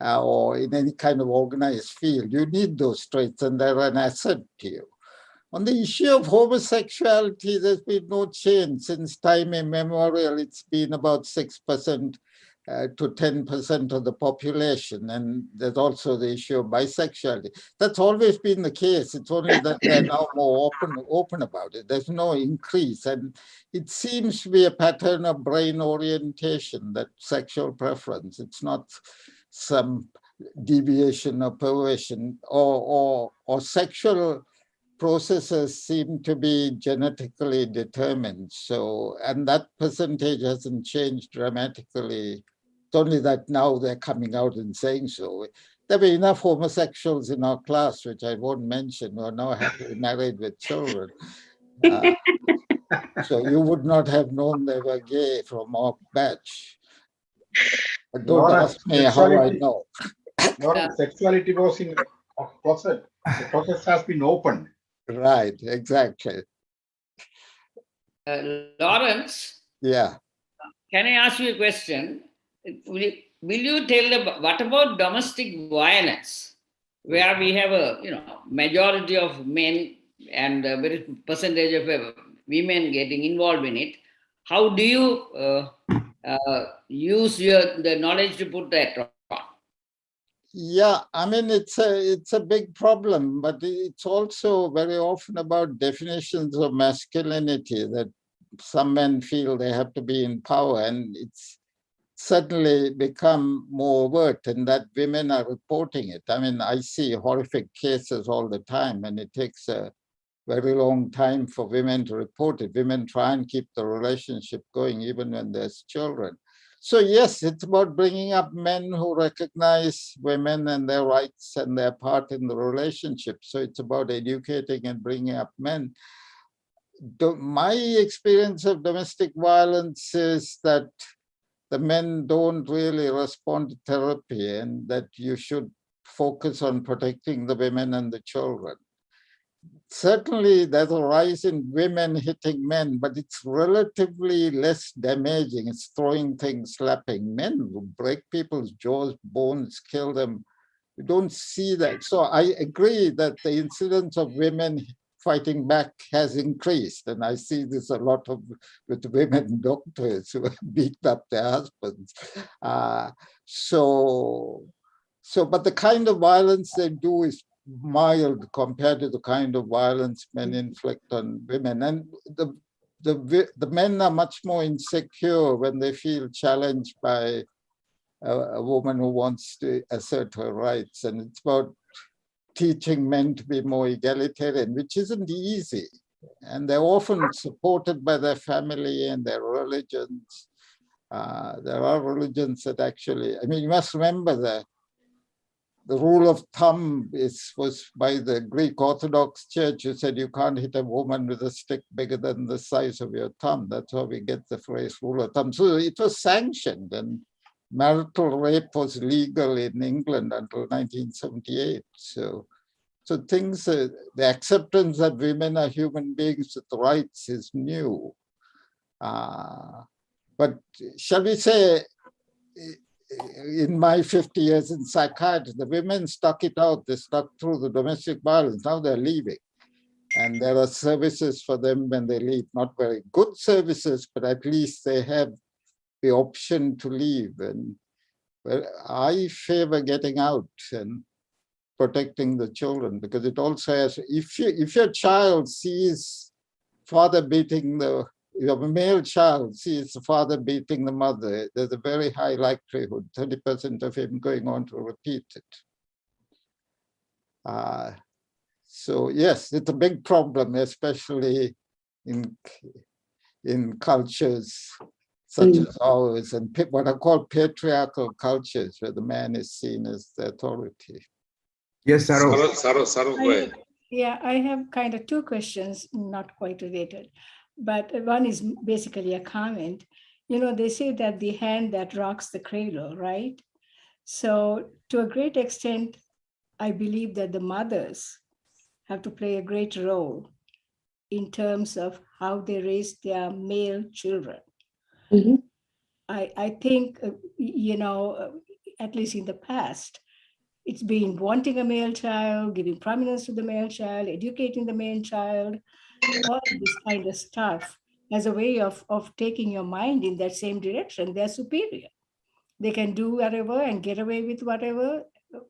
or in any kind of organized field, you need those traits, and they're an asset to you. On the issue of homosexuality, there's been no change since time immemorial. It's been about 6% to 10% of the population. And there's also the issue of bisexuality. That's always been the case. It's only that they're now more open about it. There's no increase. And it seems to be a pattern of brain orientation, that sexual preference. It's not some deviation or perversion or sexual processes seem to be genetically determined. So, and that percentage hasn't changed dramatically. It's only that now they're coming out and saying so. There were enough homosexuals in our class, which I won't mention, who are now happily married with children. So you would not have known they were gay from our batch. But don't ask me how I know. Sexuality was in a process. The process has been opened. Right, exactly. Lawrence? Yeah. Can I ask you a question? Will you tell them what about domestic violence, where we have a majority of men and a very percentage of women getting involved in it? How do you use the knowledge to put that on? Yeah, I mean, it's a big problem, but it's also very often about definitions of masculinity, that some men feel they have to be in power, and it's suddenly become more overt, and that women are reporting it. I mean, I see horrific cases all the time, and it takes a very long time for women to report it. Women try and keep the relationship going even when there's children. So yes, it's about bringing up men who recognize women and their rights and their part in the relationship. So it's about educating and bringing up men. My experience of domestic violence is that the men don't really respond to therapy, and that you should focus on protecting the women and the children. Certainly, there's a rise in women hitting men, but it's relatively less damaging. It's throwing things, slapping. Men will break people's jaws, bones, kill them. You don't see that. So I agree that the incidence of women fighting back has increased. And I see this a lot with women doctors who beat up their husbands. But the kind of violence they do is mild compared to the kind of violence men inflict on women. And the men are much more insecure when they feel challenged by a woman who wants to assert her rights. And it's about teaching men to be more egalitarian, which isn't easy. And they're often supported by their family and their religions. There are religions that actually, I mean, you must remember that the rule of thumb was by the Greek Orthodox Church, who said you can't hit a woman with a stick bigger than the size of your thumb. That's how we get the phrase rule of thumb. So it was sanctioned, and marital rape was legal in England until 1978. So things, the acceptance that women are human beings with rights is new. But shall we say, in my 50 years in psychiatry, the women stuck it out. They stuck through the domestic violence. Now they're leaving. And there are services for them when they leave. Not very good services, but at least they have the option to leave. And I favor getting out and protecting the children, because it also has, if your child sees father beating the your male child sees the father beating the mother, there's a very high likelihood, 30% of him going on to repeat it. So yes, it's a big problem, especially in cultures such as ours and what are called patriarchal cultures, where the man is seen as the authority. Yes, Saru. Saru, go ahead. Yeah, I have kind of two questions, not quite related, but one is basically a comment. You know, they say that the hand that rocks the cradle, right? So to a great extent, I believe that the mothers have to play a great role in terms of how they raise their male children. I think, you know, at least in the past, it's been wanting a male child, giving prominence to the male child, educating the male child, all of this kind of stuff as a way of taking your mind in that same direction. They're superior. They can do whatever and get away with whatever,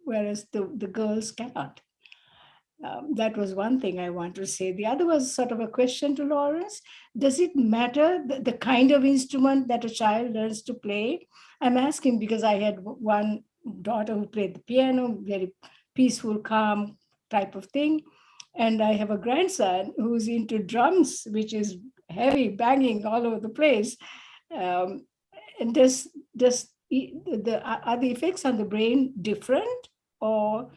whereas the girls cannot. That was one thing I want to say. The other was sort of a question to Lawrence. Does it matter the kind of instrument that a child learns to play? I'm asking because I had one daughter who played the piano, very peaceful, calm type of thing. And I have a grandson who's into drums, which is heavy, banging all over the place. And are the effects on the brain different, or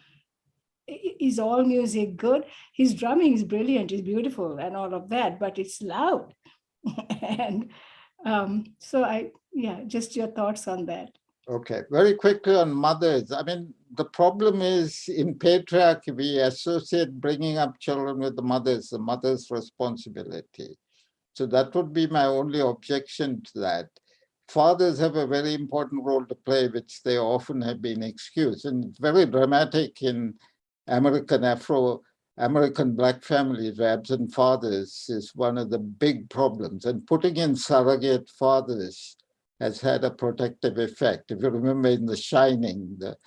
is all music good? His drumming is brilliant, is beautiful and all of that, but it's loud. And so just your thoughts on that. Okay, very quickly on mothers. I mean, the problem is in patriarchy, we associate bringing up children with the mother's responsibility. So that would be my only objection to that. Fathers have a very important role to play, which they often have been excused. And it's very dramatic in Afro-American Black families where absent fathers is one of the big problems. And putting in surrogate fathers has had a protective effect. If you remember in The Shining, the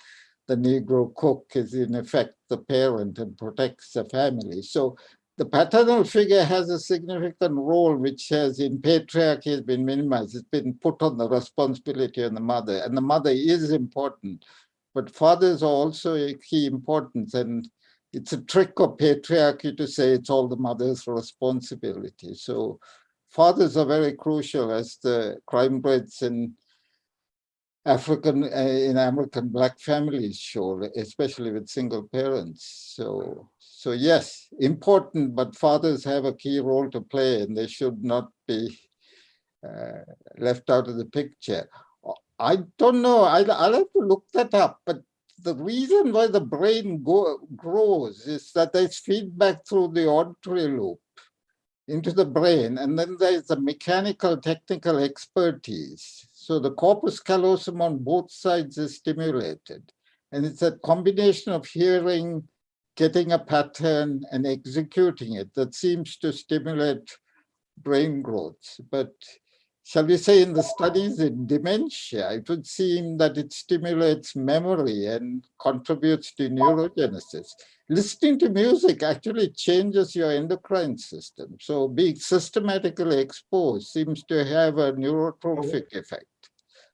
Negro cook is in effect the parent and protects the family. So the paternal figure has a significant role, which has in patriarchy has been minimized. It's been put on the responsibility on the mother, and the mother is important, but fathers are also a key importance. And it's a trick of patriarchy to say it's all the mother's responsibility. So fathers are very crucial, as the crime rates in American Black families show, especially with single parents. So yes, important, but fathers have a key role to play, and they should not be left out of the picture. I don't know, I'll have to look that up, but the reason why the brain grows is that there's feedback through the auditory loop into the brain, and then there's the mechanical technical expertise. So the corpus callosum on both sides is stimulated, and it's a combination of hearing, getting a pattern, and executing it that seems to stimulate brain growth. But shall we say in the studies in dementia, it would seem that it stimulates memory and contributes to neurogenesis. Listening to music actually changes your endocrine system. So being systematically exposed seems to have a neurotrophic effect.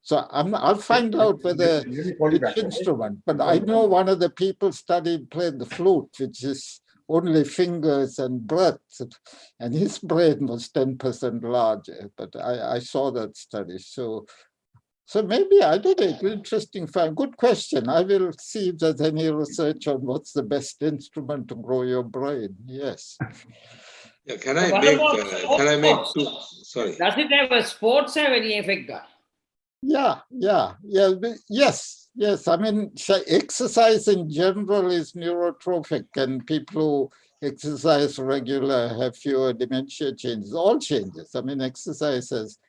So I'll find out whether which instrument, but I know one of the people played the flute, which is only fingers and breath, and his brain was 10% larger, but I saw that study. So maybe, I don't know, interesting fact. Good question. I will see if there's any research on what's the best instrument to grow your brain. Yes. Yeah, can I make two? Sorry. Does it have a sports have any effect on? Yes. I mean, exercise in general is neurotrophic, and people who exercise regular have fewer dementia changes, all changes. I mean, exercise has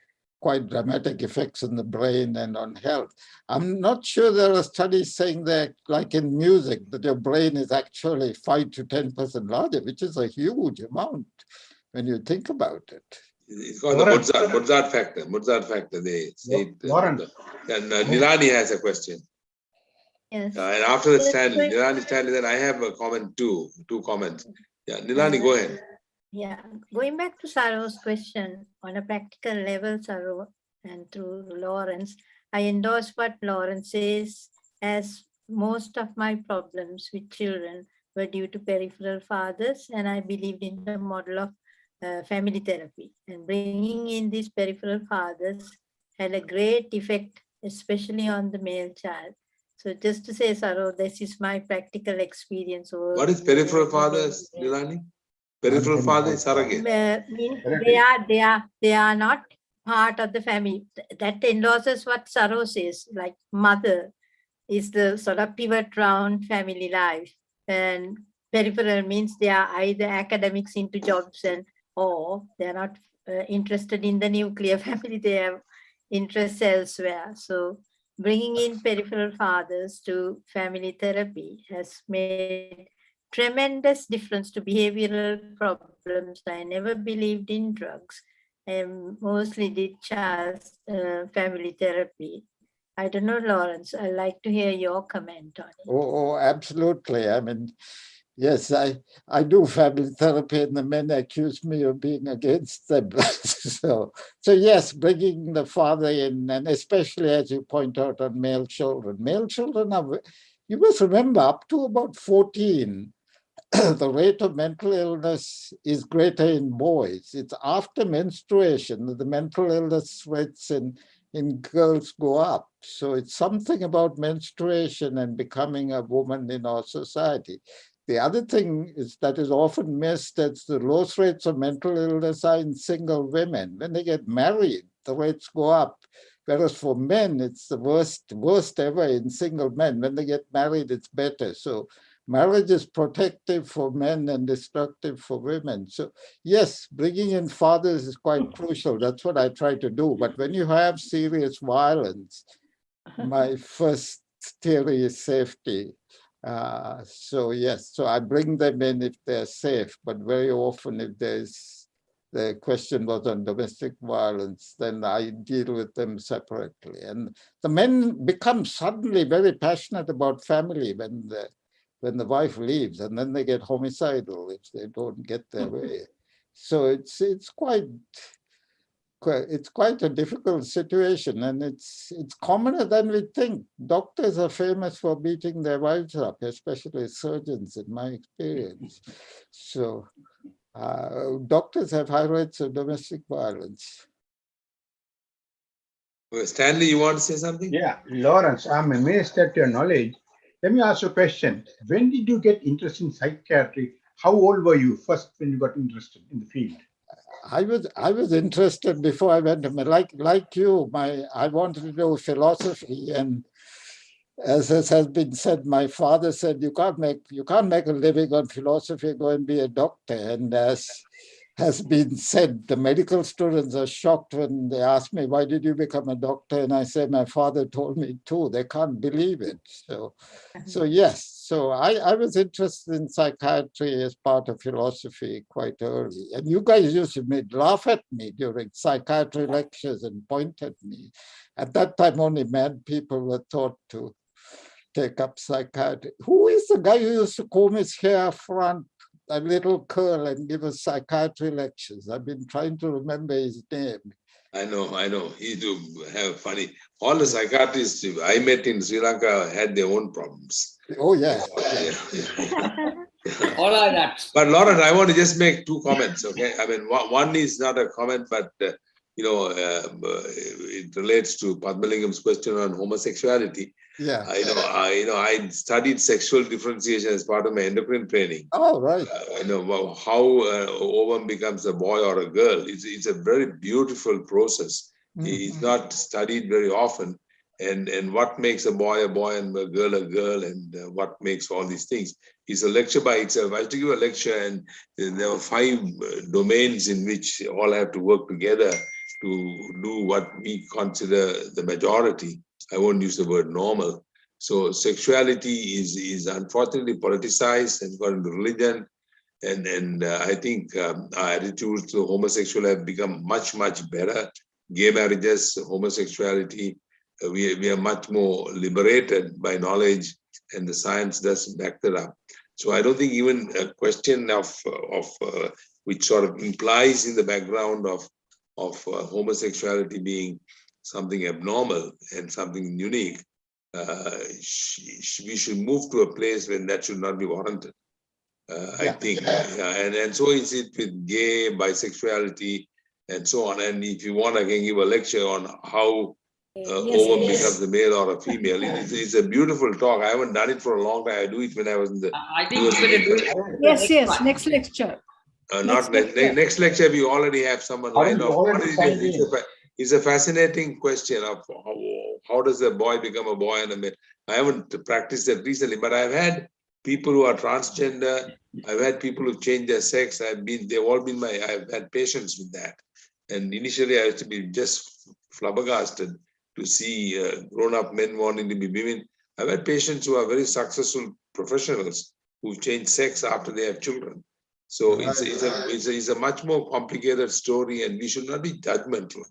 quite dramatic effects on the brain and on health. I'm not sure there are studies saying that, like in music, that your brain is actually 5 to 10% larger, which is a huge amount when you think about it. It's called the Mozart factor. They say. And Nilani has a question. Yes. And after that, Nilani, then I have a comment too. 2 comments. Yeah, Nilani, go ahead. Yeah, going back to Saro's question, on a practical level, Saro, and through Lawrence, I endorse what Lawrence says, as most of my problems with children were due to peripheral fathers, and I believed in the model of family therapy. And bringing in these peripheral fathers had a great effect, especially on the male child. So just to say, Saro, this is my practical experience. What is peripheral fathers, Lilani? Peripheral father is surrogate. Means they are not part of the family. That endorses what Saro says, like mother is the sort of pivot round family life, and peripheral means they are either academics into jobs and or they are not interested in the nuclear family, they have interests elsewhere. So bringing in peripheral fathers to family therapy has made tremendous difference to behavioral problems. I never believed in drugs. I mostly did child family therapy. I don't know, Lawrence, I'd like to hear your comment on it. Oh, absolutely. I mean, yes, I do family therapy, and the men accuse me of being against them. so yes, bringing the father in, and especially as you point out on male children. Male children are, you must remember, up to about 14, the rate of mental illness is greater in boys. It's after menstruation that the mental illness rates in girls go up. So it's something about menstruation and becoming a woman in our society. The other thing is that is often missed, that's the lowest rates of mental illness are in single women. When they get married, the rates go up. Whereas for men, it's the worst ever in single men. When they get married, it's better. So marriage is protective for men and destructive for women. So yes, bringing in fathers is quite crucial. That's what I try to do. But when you have serious violence, my first theory is safety. So yes, so I bring them in if they're safe, but very often if the question was on domestic violence, then I deal with them separately. And the men become suddenly very passionate about family when the wife leaves, and then they get homicidal if they don't get their way. So it's quite a difficult situation, and it's commoner than we think. Doctors are famous for beating their wives up, especially surgeons, in my experience. So doctors have high rates of domestic violence. Stanley, you want to say something? Yeah, Lawrence, I'm amazed at your knowledge. Let me ask you a question. When did you get interested in psychiatry? How old were you first when you got interested in the field? I was interested before I went to like you. I wanted to do philosophy, and as has been said, my father said you can't make a living on philosophy. Go and be a doctor. And as has been said, the medical students are shocked when they ask me, why did you become a doctor? And I say, my father told me too. They can't believe it. So yes, so I was interested in psychiatry as part of philosophy quite early. And you guys used to laugh at me during psychiatry lectures and point at me. At that time, only mad people were thought to take up psychiatry. Who is the guy who used to comb his hair front, a little curl, and give us psychiatry lectures? I've been trying to remember his name. I know. He do have funny. All the psychiatrists I met in Sri Lanka had their own problems. Oh, yeah. All are that. But Lauren, I want to just make two comments, okay? I mean, one is not a comment, but it relates to Padmalingam's question on homosexuality. Yeah. I studied sexual differentiation as part of my endocrine training. Oh, right. I know how ovum becomes a boy or a girl. It's a very beautiful process. It's not studied very often. And what makes a boy and a girl, and what makes all these things is a lecture by itself. I used to give a lecture, and there were 5 domains in which all have to work together to do what we consider the majority. I won't use the word normal. So sexuality is unfortunately politicized and got into religion. And I think our attitudes to homosexual have become much, much better. Gay marriages, homosexuality, we are much more liberated by knowledge, and the science does back that up. So I don't think even a question of which sort of implies in the background of homosexuality being something abnormal and something unique, we should move to a place when that should not be warranted. I think, and so is it with gay, bisexuality, and so on. And if you want, I can give a lecture on how ovum becomes a male or a female. It's a beautiful talk. I haven't done it for a long time. I do it when I was in the. I think we're going to do it. Yes, next lecture. Next lecture, we already have someone lined up. It's a fascinating question of how does a boy become a boy and a man. I haven't practiced that recently, but I've had people who are transgender. I've had people who change their sex. I've had patients with that. And initially I used to be just flabbergasted to see grown-up men wanting to be women. I've had patients who are very successful professionals who've changed sex after they have children. So it's a much more complicated story, and we should not be judgmental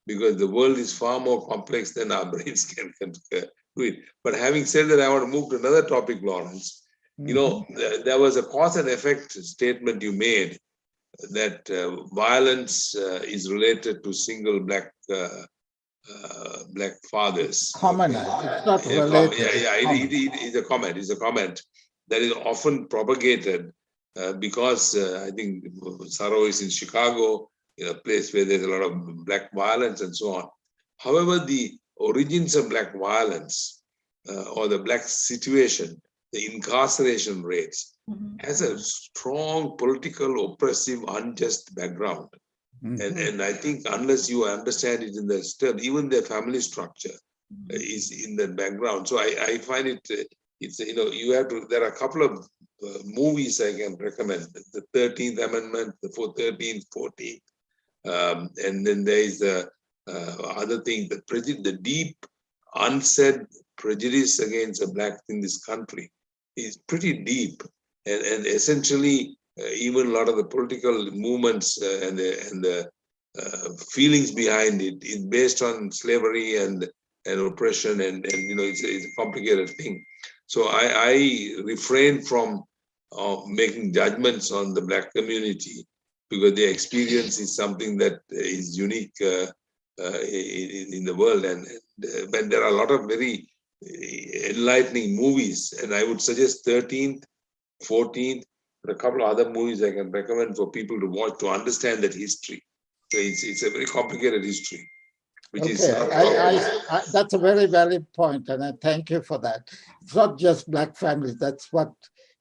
because the world is far more complex than our brains can do it. But having said that, I want to move to another topic, Lawrence. You know, there was a cause and effect statement you made that violence is related to single black fathers. Common, it's not related. It's a comment. It's a comment that is often propagated because I think Saro is in Chicago, in a place where there's a lot of black violence and so on. However, the origins of black violence or the black situation, the incarceration rates, has a strong political, oppressive, unjust background. And I think unless you understand it in the term, even their family structure is in that background. So I find it's, you know, you have to, there are a couple of movies I can recommend, the 13th Amendment, the 13th, 14th. And then there is the other thing, the deep unsaid prejudice against the blacks in this country is pretty deep. And essentially, even a lot of the political movements and the feelings behind it is based on slavery and oppression, and you know, it's a complicated thing. So I refrain from making judgments on the black community because their experience is something that is unique in the world, and when there are a lot of very enlightening movies, and I would suggest 13th, 14th, and a couple of other movies I can recommend for people to watch to understand that history. So it's a very complicated history, which is that's a very valid point, and I thank you for that. It's not just black families, that's what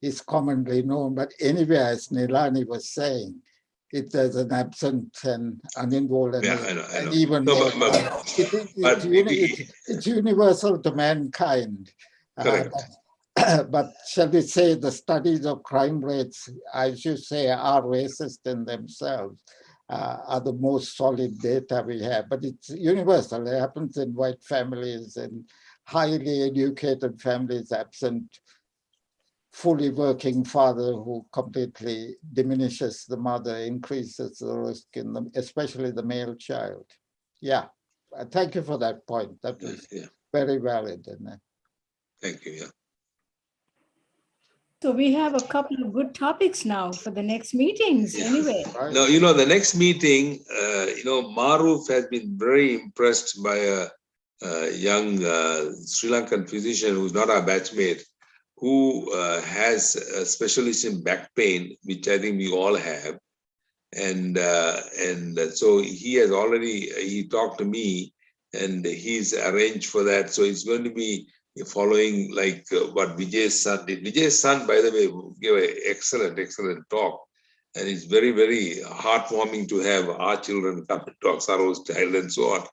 is commonly known, but anyway, as Nilani was saying, there's an absent and uninvolved and even more. It's universal to mankind. But shall we say the studies of crime rates, I should say, are racist in themselves, are the most solid data we have. But it's universal. It happens in white families and highly educated families, absent fully working father who completely diminishes the mother, increases the risk in them, especially the male child. Yeah, thank you for that point. That was very valid. Thank you. Yeah. So we have a couple of good topics now for the next meetings. Anyway. No, you know, the next meeting, you know, Maruf has been very impressed by a young Sri Lankan physician who's not our batchmate, who has a specialist in back pain, which I think we all have. And so he has already, he talked to me and he's arranged for that. So it's going to be following like what Vijay's son did. Vijay's son, by the way, gave an excellent talk. And it's very, very heartwarming to have our children come and talk, Saro's child and so on,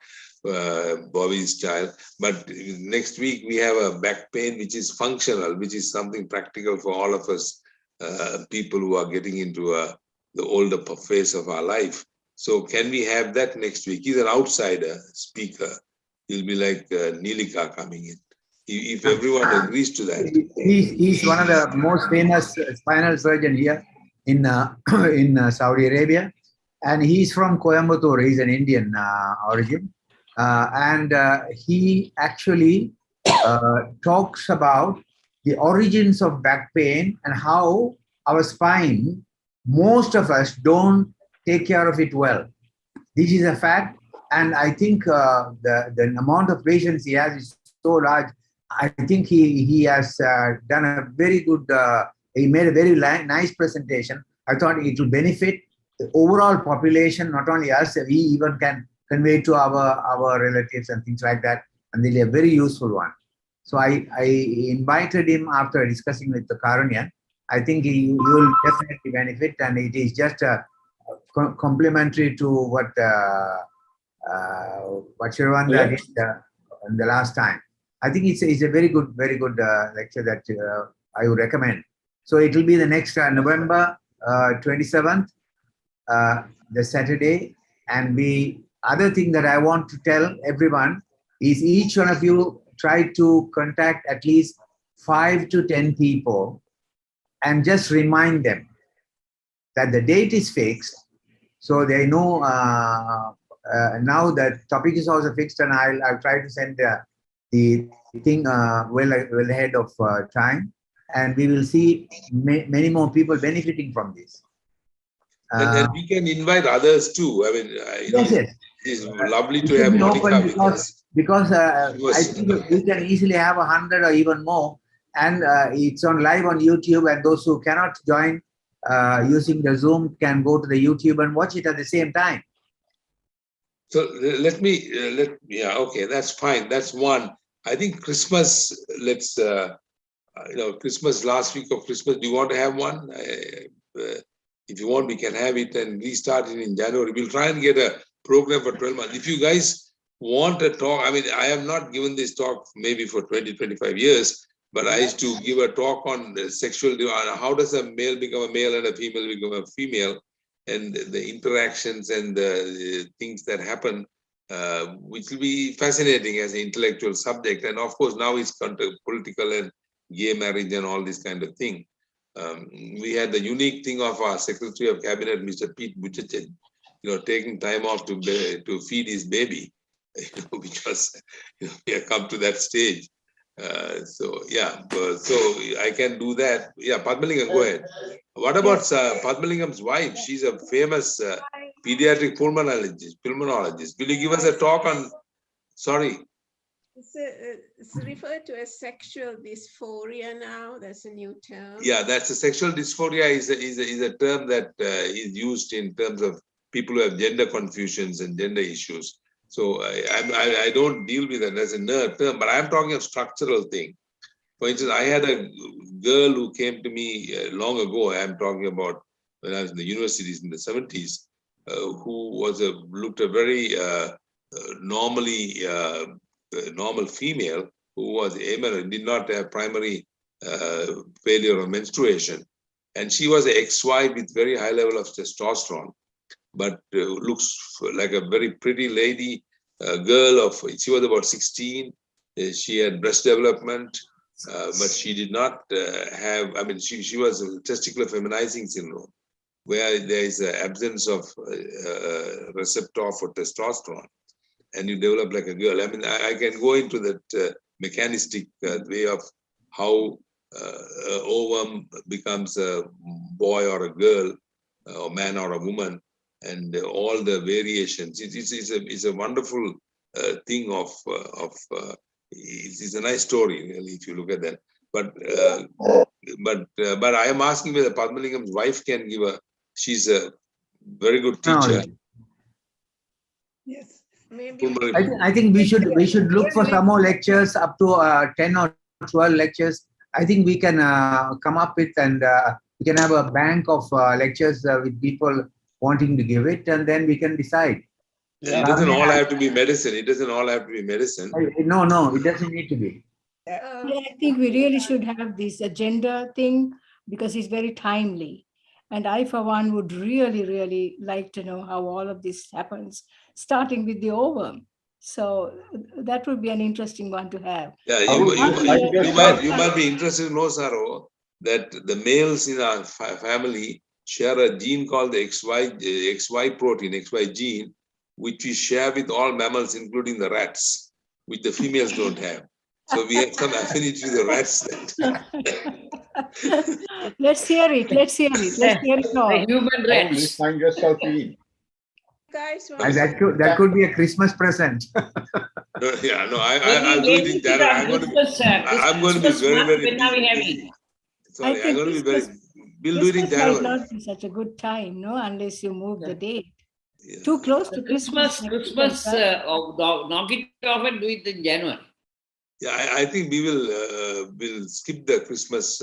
Bobby's child. But next week we have a back pain, which is functional, which is something practical for all of us, people who are getting into the older phase of our life. So can we have that next week? He's an outsider speaker. He'll be like Nilika coming in. If everyone agrees to that. He's one of the most famous spinal surgeon here in Saudi Arabia. And he's from Coimbatore. He's an Indian origin. And he actually talks about the origins of back pain and how our spine, most of us don't take care of it well. This is a fact, and I think the amount of patients he has is so large. I think he has done a very good, he made a very nice presentation. I thought it will benefit the overall population, not only us, we even can convey to our relatives and things like that, and they'll be a very useful one. So I invited him after discussing with the Karunyan. I think he will definitely benefit, and it is just complementary to what Shirvanda did the last time. I think it's a very good lecture that I would recommend. So it will be the next November 27th, the Saturday. And the other thing that I want to tell everyone is each one of you try to contact at least 5 to 10 people and just remind them that the date is fixed. So they know now that topic is also fixed, and I'll try to send the thing well ahead of time, and we will see many more people benefiting from this. And we can invite others too. I mean, yes. It's lovely to have Monica with us. Because I think we can easily have 100 or even more, and it's on live on YouTube, and those who cannot join using the Zoom can go to the YouTube and watch it at the same time. So okay, that's fine. That's one. I think Christmas, let's, Christmas, last week of Christmas, do you want to have one? If you want, we can have it and restart it in January. We'll try and get a program for 12 months. If you guys want a talk, I mean, I have not given this talk maybe for 20, 25 years, but I used to give a talk on sexual, how does a male become a male and a female become a female, and the interactions and the things that happen, which will be fascinating as an intellectual subject. And of course, now it's political and gay marriage and all this kind of thing. We had the unique thing of our Secretary of Cabinet, Mr. Pete Buttigieg, taking time off to feed his baby, which was, we have come to that stage. So I can do that. Yeah, Padmalingam, go ahead. What about Padmalingam's wife? She's a famous pediatric pulmonologist. Will you give us a talk on, sorry? It's referred to as sexual dysphoria now. That's a new term. Yeah, that's a sexual dysphoria is a term that is used in terms of people who have gender confusions and gender issues. So I don't deal with that as a nerd term, but I'm talking of structural thing. For instance, I had a girl who came to me long ago. I'm talking about when I was in the universities in the 70s, who was looked a very normal female who was amoral, did not have primary failure of menstruation. And she was an ex-wife with very high level of testosterone, but looks like a very pretty lady, girl she was about 16. She had breast development, but she did not have, I mean, she was a testicular feminizing syndrome, where there is an absence of receptor for testosterone, and you develop like a girl. I mean, I can go into that mechanistic way of how ovum becomes a boy or a girl, or man or a woman, and all the variations. It's a wonderful thing it's a nice story, really, if you look at that. But I am asking whether Padmalingam's wife can give she's a very good teacher. Yes, maybe. I think we should look for some more lectures, up to 10 or 12 lectures. I think we can come up with, and we can have a bank of lectures with people wanting to give it, and then we can decide. It doesn't all have to be medicine. It doesn't all have to be medicine. No, it doesn't need to be. I think we really should have this agenda thing, because it's very timely. And I, for one, would really, really like to know how all of this happens, starting with the ovum. So that would be an interesting one to have. Yeah, you might be interested to know, Saro, that the males in our family share a gene called the XY protein, XY gene, which we share with all mammals, including the rats, which the females don't have. So we have some affinity to the rats. Let's hear it. Let's hear it. Let's hear it all. The human Oh, rats. please find yourself in. Guys, And that could be a Christmas present. No, yeah, no, When I'll do it in January. I'm going to be very, very when are we busy. having? I Sorry, I'm think going to be very. We'll do it in Christmas might January. not be such a good time, no, unless you move the date. Too close to Christmas. Christmas, knock it off and do it in January. Yeah, I think we will skip the Christmas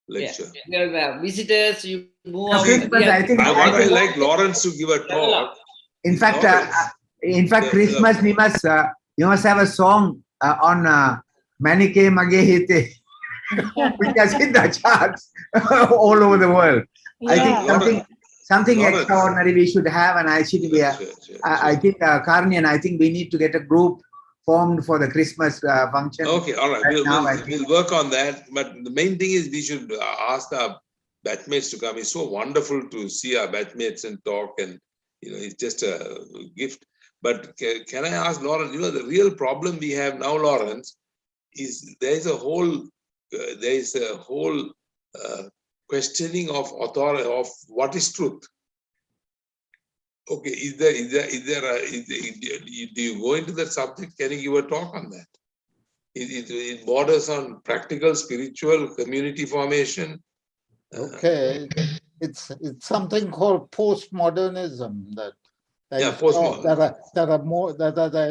lecture. Yeah. Visitors, you move out. Christmas, I think. I would like Lawrence to give a talk. In fact, Christmas we must you must have a song on Manike Mage Hite, which has hit the charts all over the world. I think something extraordinary we should have, and I think Karni, and I think we need to get a group formed for the Christmas function. Okay, all right. We'll work on that. But the main thing is we should ask our batchmates to come. It's so wonderful to see our batchmates and talk, and it's just a gift. But can I ask Lawrence? The real problem we have now, Lawrence, is there is a whole questioning of authority of what is truth. Okay, do you go into that subject? Can you give a talk on that? It borders on practical, spiritual, community formation. Okay, it's something called postmodernism. There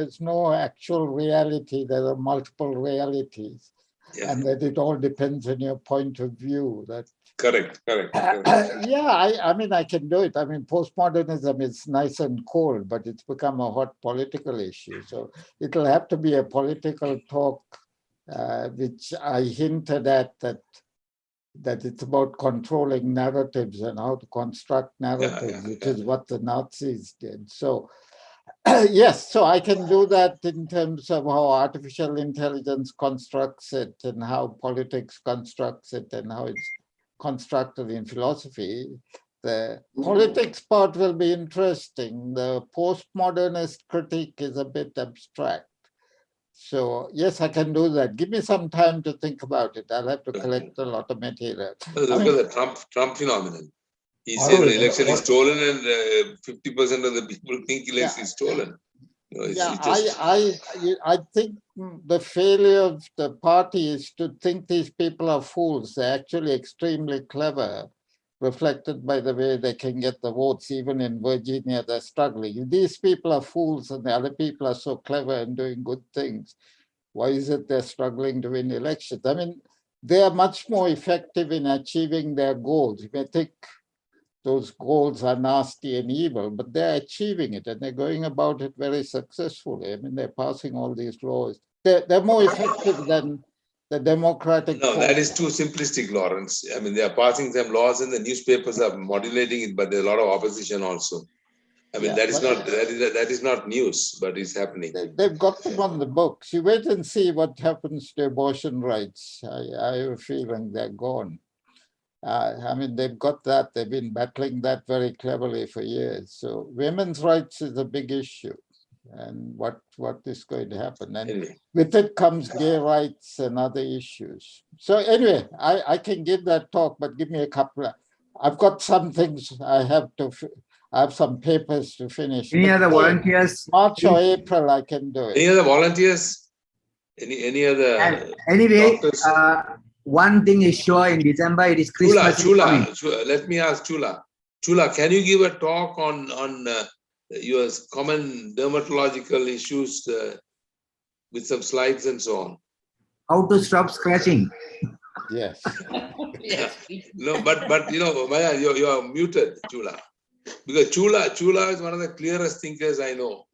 is no actual reality. There are multiple realities, and that it all depends on your point of view. Correct. Yeah, I mean, I can do it. I mean, postmodernism is nice and cold, but it's become a hot political issue. So it'll have to be a political talk, which I hinted at that it's about controlling narratives and how to construct narratives, which is what the Nazis did. So yes, so I can do that in terms of how artificial intelligence constructs it and how politics constructs it and how it's constructed in philosophy. The politics part will be interesting. The postmodernist critique is a bit abstract. So yes, I can do that. Give me some time to think about it. I'll have to collect a lot of material. Look at the Trump phenomenon. He says the election is stolen, and 50% of the people think election is stolen. I think the failure of the party is to think these people are fools. They're actually extremely clever, reflected by the way they can get the votes. Even in Virginia, they're struggling. These people are fools, and the other people are so clever and doing good things. Why is it they're struggling to win elections? I mean, they are much more effective in achieving their goals. You may think those goals are nasty and evil, but they're achieving it, and they're going about it very successfully. I mean, they're passing all these laws. They're more effective than the democratic. No, that is too simplistic, Lawrence. I mean, they are passing some laws, and the newspapers are modulating it, but there's a lot of opposition also. I mean, that is not news, but it's happening. They've got them on the books. You wait and see what happens to abortion rights. I have a feeling they're gone. I mean, they've got that. They've been battling that very cleverly for years. So women's rights is a big issue, and what is going to happen. And with it comes gay rights and other issues. So anyway, I can give that talk, but give me a couple of, I've got some things I have some papers to finish. Any other volunteers? March or April, I can do it. Any other volunteers? Any other? Anyway, one thing is sure, in December it is Christmas. Chula, let me ask Chula. Chula, can you give a talk on your common dermatological issues with some slides and so on? How to stop scratching? Yes. No, but Maya, you are muted, Chula. Because Chula is one of the clearest thinkers I know,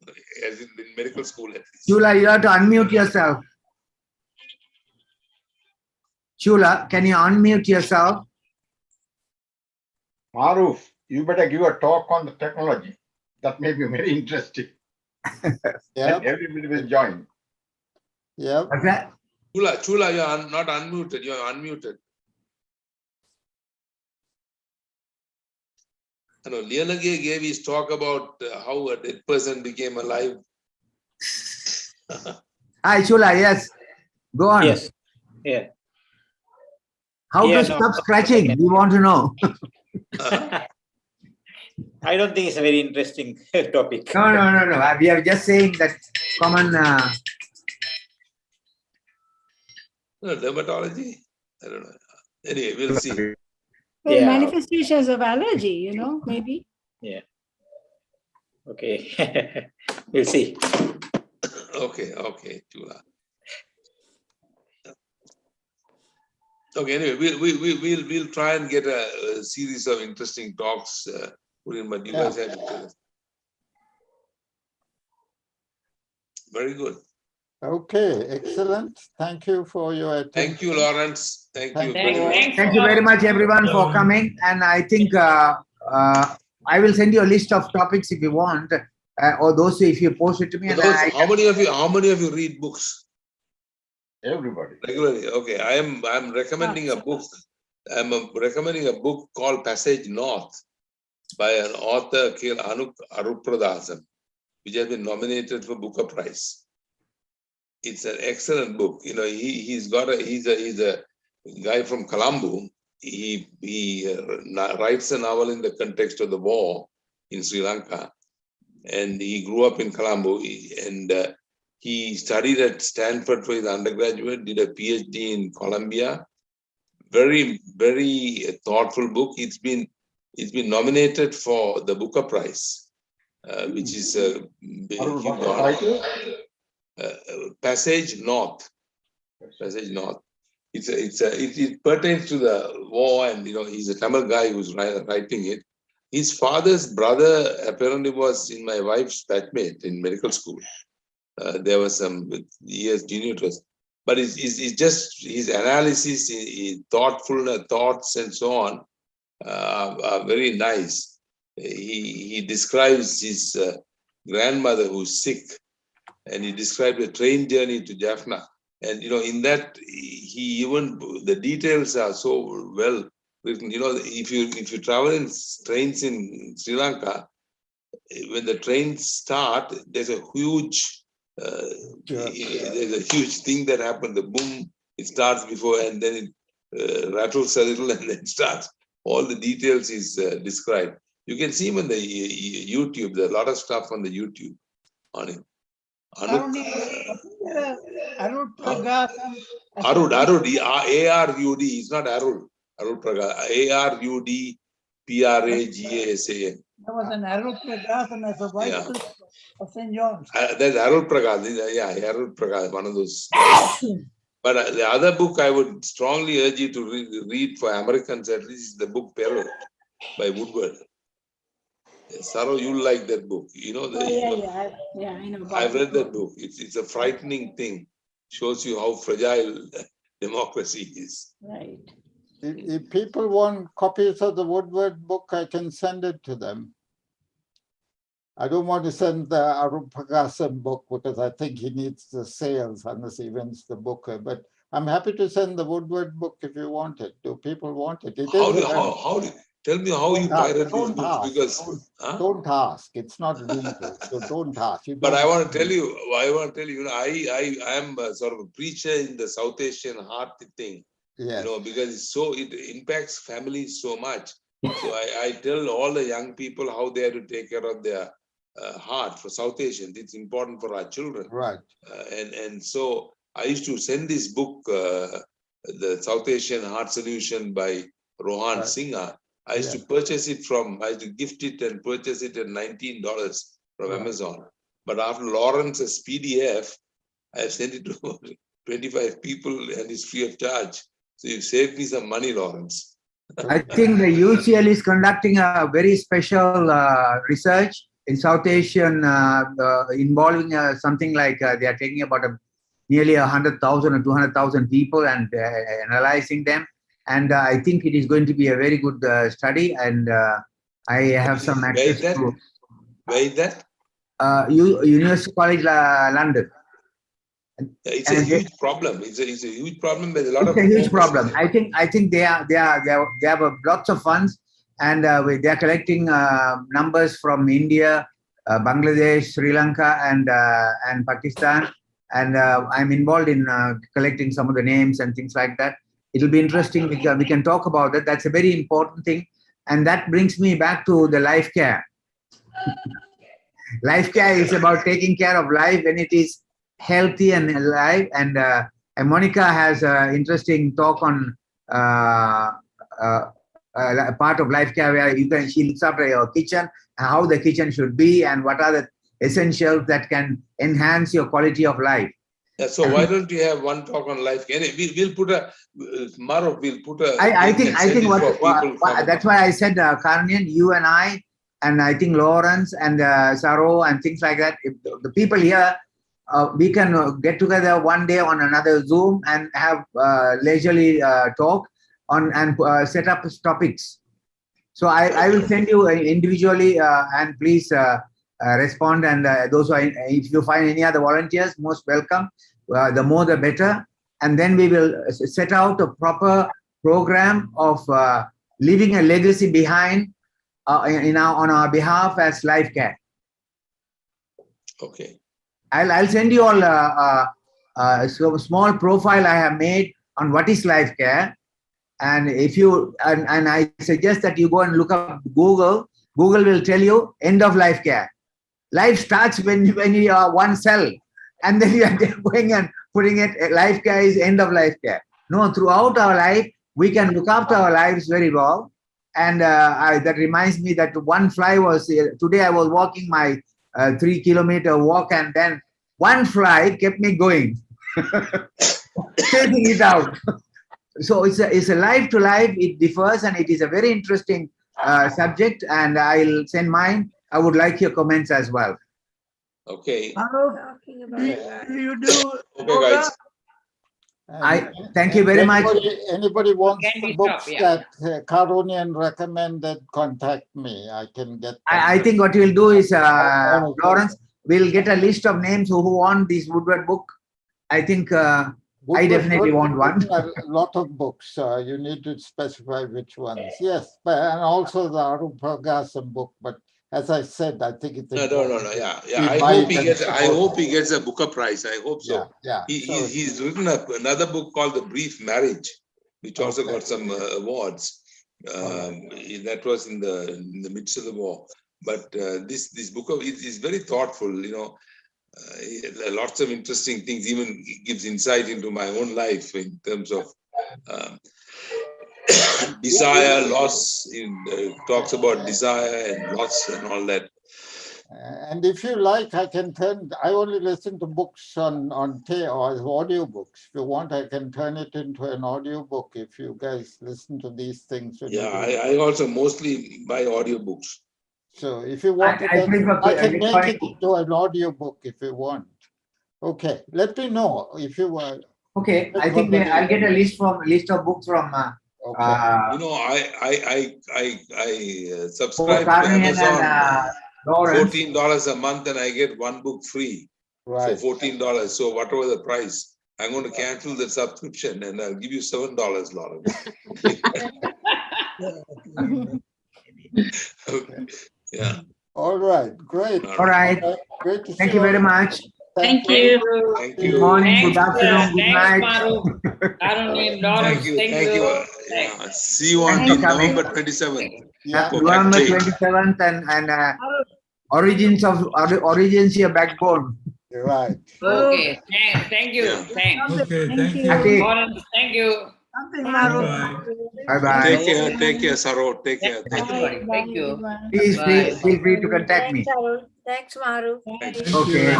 as in medical school at least. Chula, you have to unmute yourself. Chula, can you unmute yourself? Maruf, you better give a talk on the technology. That may be very interesting. Yeah. Everybody will join. Yeah. Chula, you are not unmuted. You are unmuted. Lianage gave his talk about how a dead person became alive. Hi, Chula, yes. Go on. Yes. Yeah. How Yeah, to no, stop scratching? We want to know. I don't think it's a very interesting topic. No. We are just saying that common. No, dermatology? I don't know. Anyway, we'll see. Well, Yeah. manifestations of allergy, maybe. Yeah. Okay. We'll see. Okay, Chula. Okay, anyway, we'll try and get a series of interesting talks put in, but you guys have to tell us. Very good. Okay, excellent. Thank you for your attention. Thank you, Lawrence. Thank you. Thank you very much, everyone, for coming. And I think I will send you a list of topics if you want, or those if you post it to me. How many of you read books? Everybody. Regularly. Okay, I'm recommending a book. I'm recommending a book called Passage North by an author called Arupradasan, which has been nominated for Booker Prize. It's an excellent book. He's a guy from Colombo. He writes a novel in the context of the war in Sri Lanka, and he grew up in Colombo. He studied at Stanford for his undergraduate, did a PhD in Columbia. Very, very thoughtful book. It's been nominated for the Booker Prize, which is a huge honor. Passage North. Passage North. It pertains to the war, and he's a Tamil guy who's writing it. His father's brother apparently was in my wife's batchmate in medical school. There was some years junior to us, but it's just his analysis, his thoughtfulness, thoughts, and so on are very nice. He describes his grandmother who's sick, and he described a train journey to Jaffna. And in that, the details are so well written. If you travel in trains in Sri Lanka, when the trains start, there's a huge thing that happens. The boom, it starts before, and then it rattles a little, and then starts. All the details is described. You can see him on the YouTube. There's a lot of stuff on the YouTube on him. Arud, A-R-U-D, it's not Arud. Arud Pragas, A-R-U-D, P-R-A-G-A-S-A-N. There was an Arud Pragas as a vice principal of St. John's. There's Arud Pragas, Arud Pragas, one of those. But the other book I would strongly urge you to read for Americans, at least, is the book Peril by Woodward. Saro, you'll like that book. I know. I've read that book. It's a frightening thing. Shows you how fragile democracy is. Right. If people want copies of the Woodward book, I can send it to them. I don't want to send the Arup Pragasan book because I think he needs the sales unless he wins the Booker. But I'm happy to send the Woodward book if you want it. Do people want it? Tell me how you pirate these books, because don't ask. It's not legal, so don't ask. But I want to tell you, I am sort of a preacher in the South Asian heart thing. Yes. Because it impacts families so much. So I tell all the young people how they have to take care of their heart for South Asians. It's important for our children. Right. And so I used to send this book, the South Asian Heart Solution by Rohan Singha. I used to purchase it I used to gift it and purchase it at $19 from Amazon. But after Lawrence's PDF, I have sent it to 25 people and it's free of charge. So you've saved me some money, Lawrence. I think the UCL is conducting a very special research in South Asian involving something like they are taking about nearly 100,000 or 200,000 people and analyzing them. And I think it is going to be a very good study. And I have some access to. Where is that? University College London. It's a huge problem. It's a huge problem. There's a lot of. It's a huge problem. I think they have lots of funds, and they are collecting numbers from India, Bangladesh, Sri Lanka, and Pakistan. and I'm involved in collecting some of the names and things like that. It'll be interesting. We can talk about that. That's a very important thing. And that brings me back to the life care. Life care is about taking care of life when it is healthy and alive. And Monica has an interesting talk on part of life care where she looks after your kitchen, how the kitchen should be, and what are the essentials that can enhance your quality of life. Yeah, so why don't you have one talk on life? We'll put a Maru, we'll put a. I think that's why I said Karnian, you and I think Lawrence and Saro and things like that. If the people here, we can get together one day on another Zoom and have leisurely talk on and set up topics. So I will send you individually and please respond. And those who are, if you find any other volunteers, most welcome. The more the better. And then we will set out a proper program of leaving a legacy behind on our behalf as life care. Okay. I'll send you all a small profile I have made on what is life care. And if you and I suggest that you go and look up Google. Google will tell you end of life care. Life starts when you are one cell, and then you are going and putting it. Life care is end of life care. No, throughout our life we can look after our lives very well. And that reminds me that one fly was today. I was walking my 3-kilometer walk, and then one fly kept me going, chasing it out. So it's a life to life. It differs, and it is a very interesting subject. And I'll send mine. I would like your comments as well. Okay. You do. Okay, guys. I thank you very much. Anybody wants Can the we books stop? that Karunian recommended, contact me. I can get them. I think what we'll do is, Lawrence, we'll get a list of names who want this Woodward book. I think I definitely want one. A lot of books. You need to specify which ones. Yes, but and also the Arupagasam book. But as I said, I think it's No. Yeah. I hope he gets a Booker Prize. I hope so. Yeah. He's written another book called The Brief Marriage, which also got some awards. That was in the midst of the war. But this book is very thoughtful. You know, lots of interesting things. Even gives insight into my own life in terms of desire, loss. Talks about desire and loss and all that. And if you like, I can turn. I only listen to books on tape or as audio books. If you want, I can turn it into an audio book. If you guys listen to these things. Yeah, I also mostly buy audio books. So if you want, I can make it into an audio book if you want. Okay, let me know if you want. Okay, I think I'll get a list of books from. You know, I subscribe to Amazon. $14 a month, and I get one book free for $14. So whatever the price, I'm going to cancel the subscription, and I'll give you $7, Lawrence. Yeah. All right. Great. All right. Great to see Thank you very much. Thank you. Thank you. Good morning, good afternoon, good night. Thank you. Yeah. See you on November 27th. November 27th and origins your backbone. Right. Okay. Thank you. Thanks. Okay, thank you. Lawrence, thank you. Bye-bye. Take care, Saro. Take care. Thank you. Please feel free to contact me. Thanks, Maru. Okay.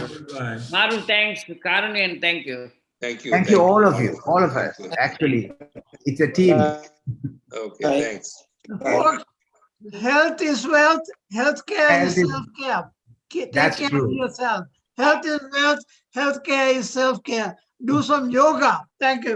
Maru, thanks. Karunian, thank you. Thank you. Thank you, all of you, all of us. Actually, it's a team. Okay, thanks. Health is wealth. Healthcare is self-care. Take care of yourself. Health is wealth. Healthcare is self-care. Do some yoga. Thank you.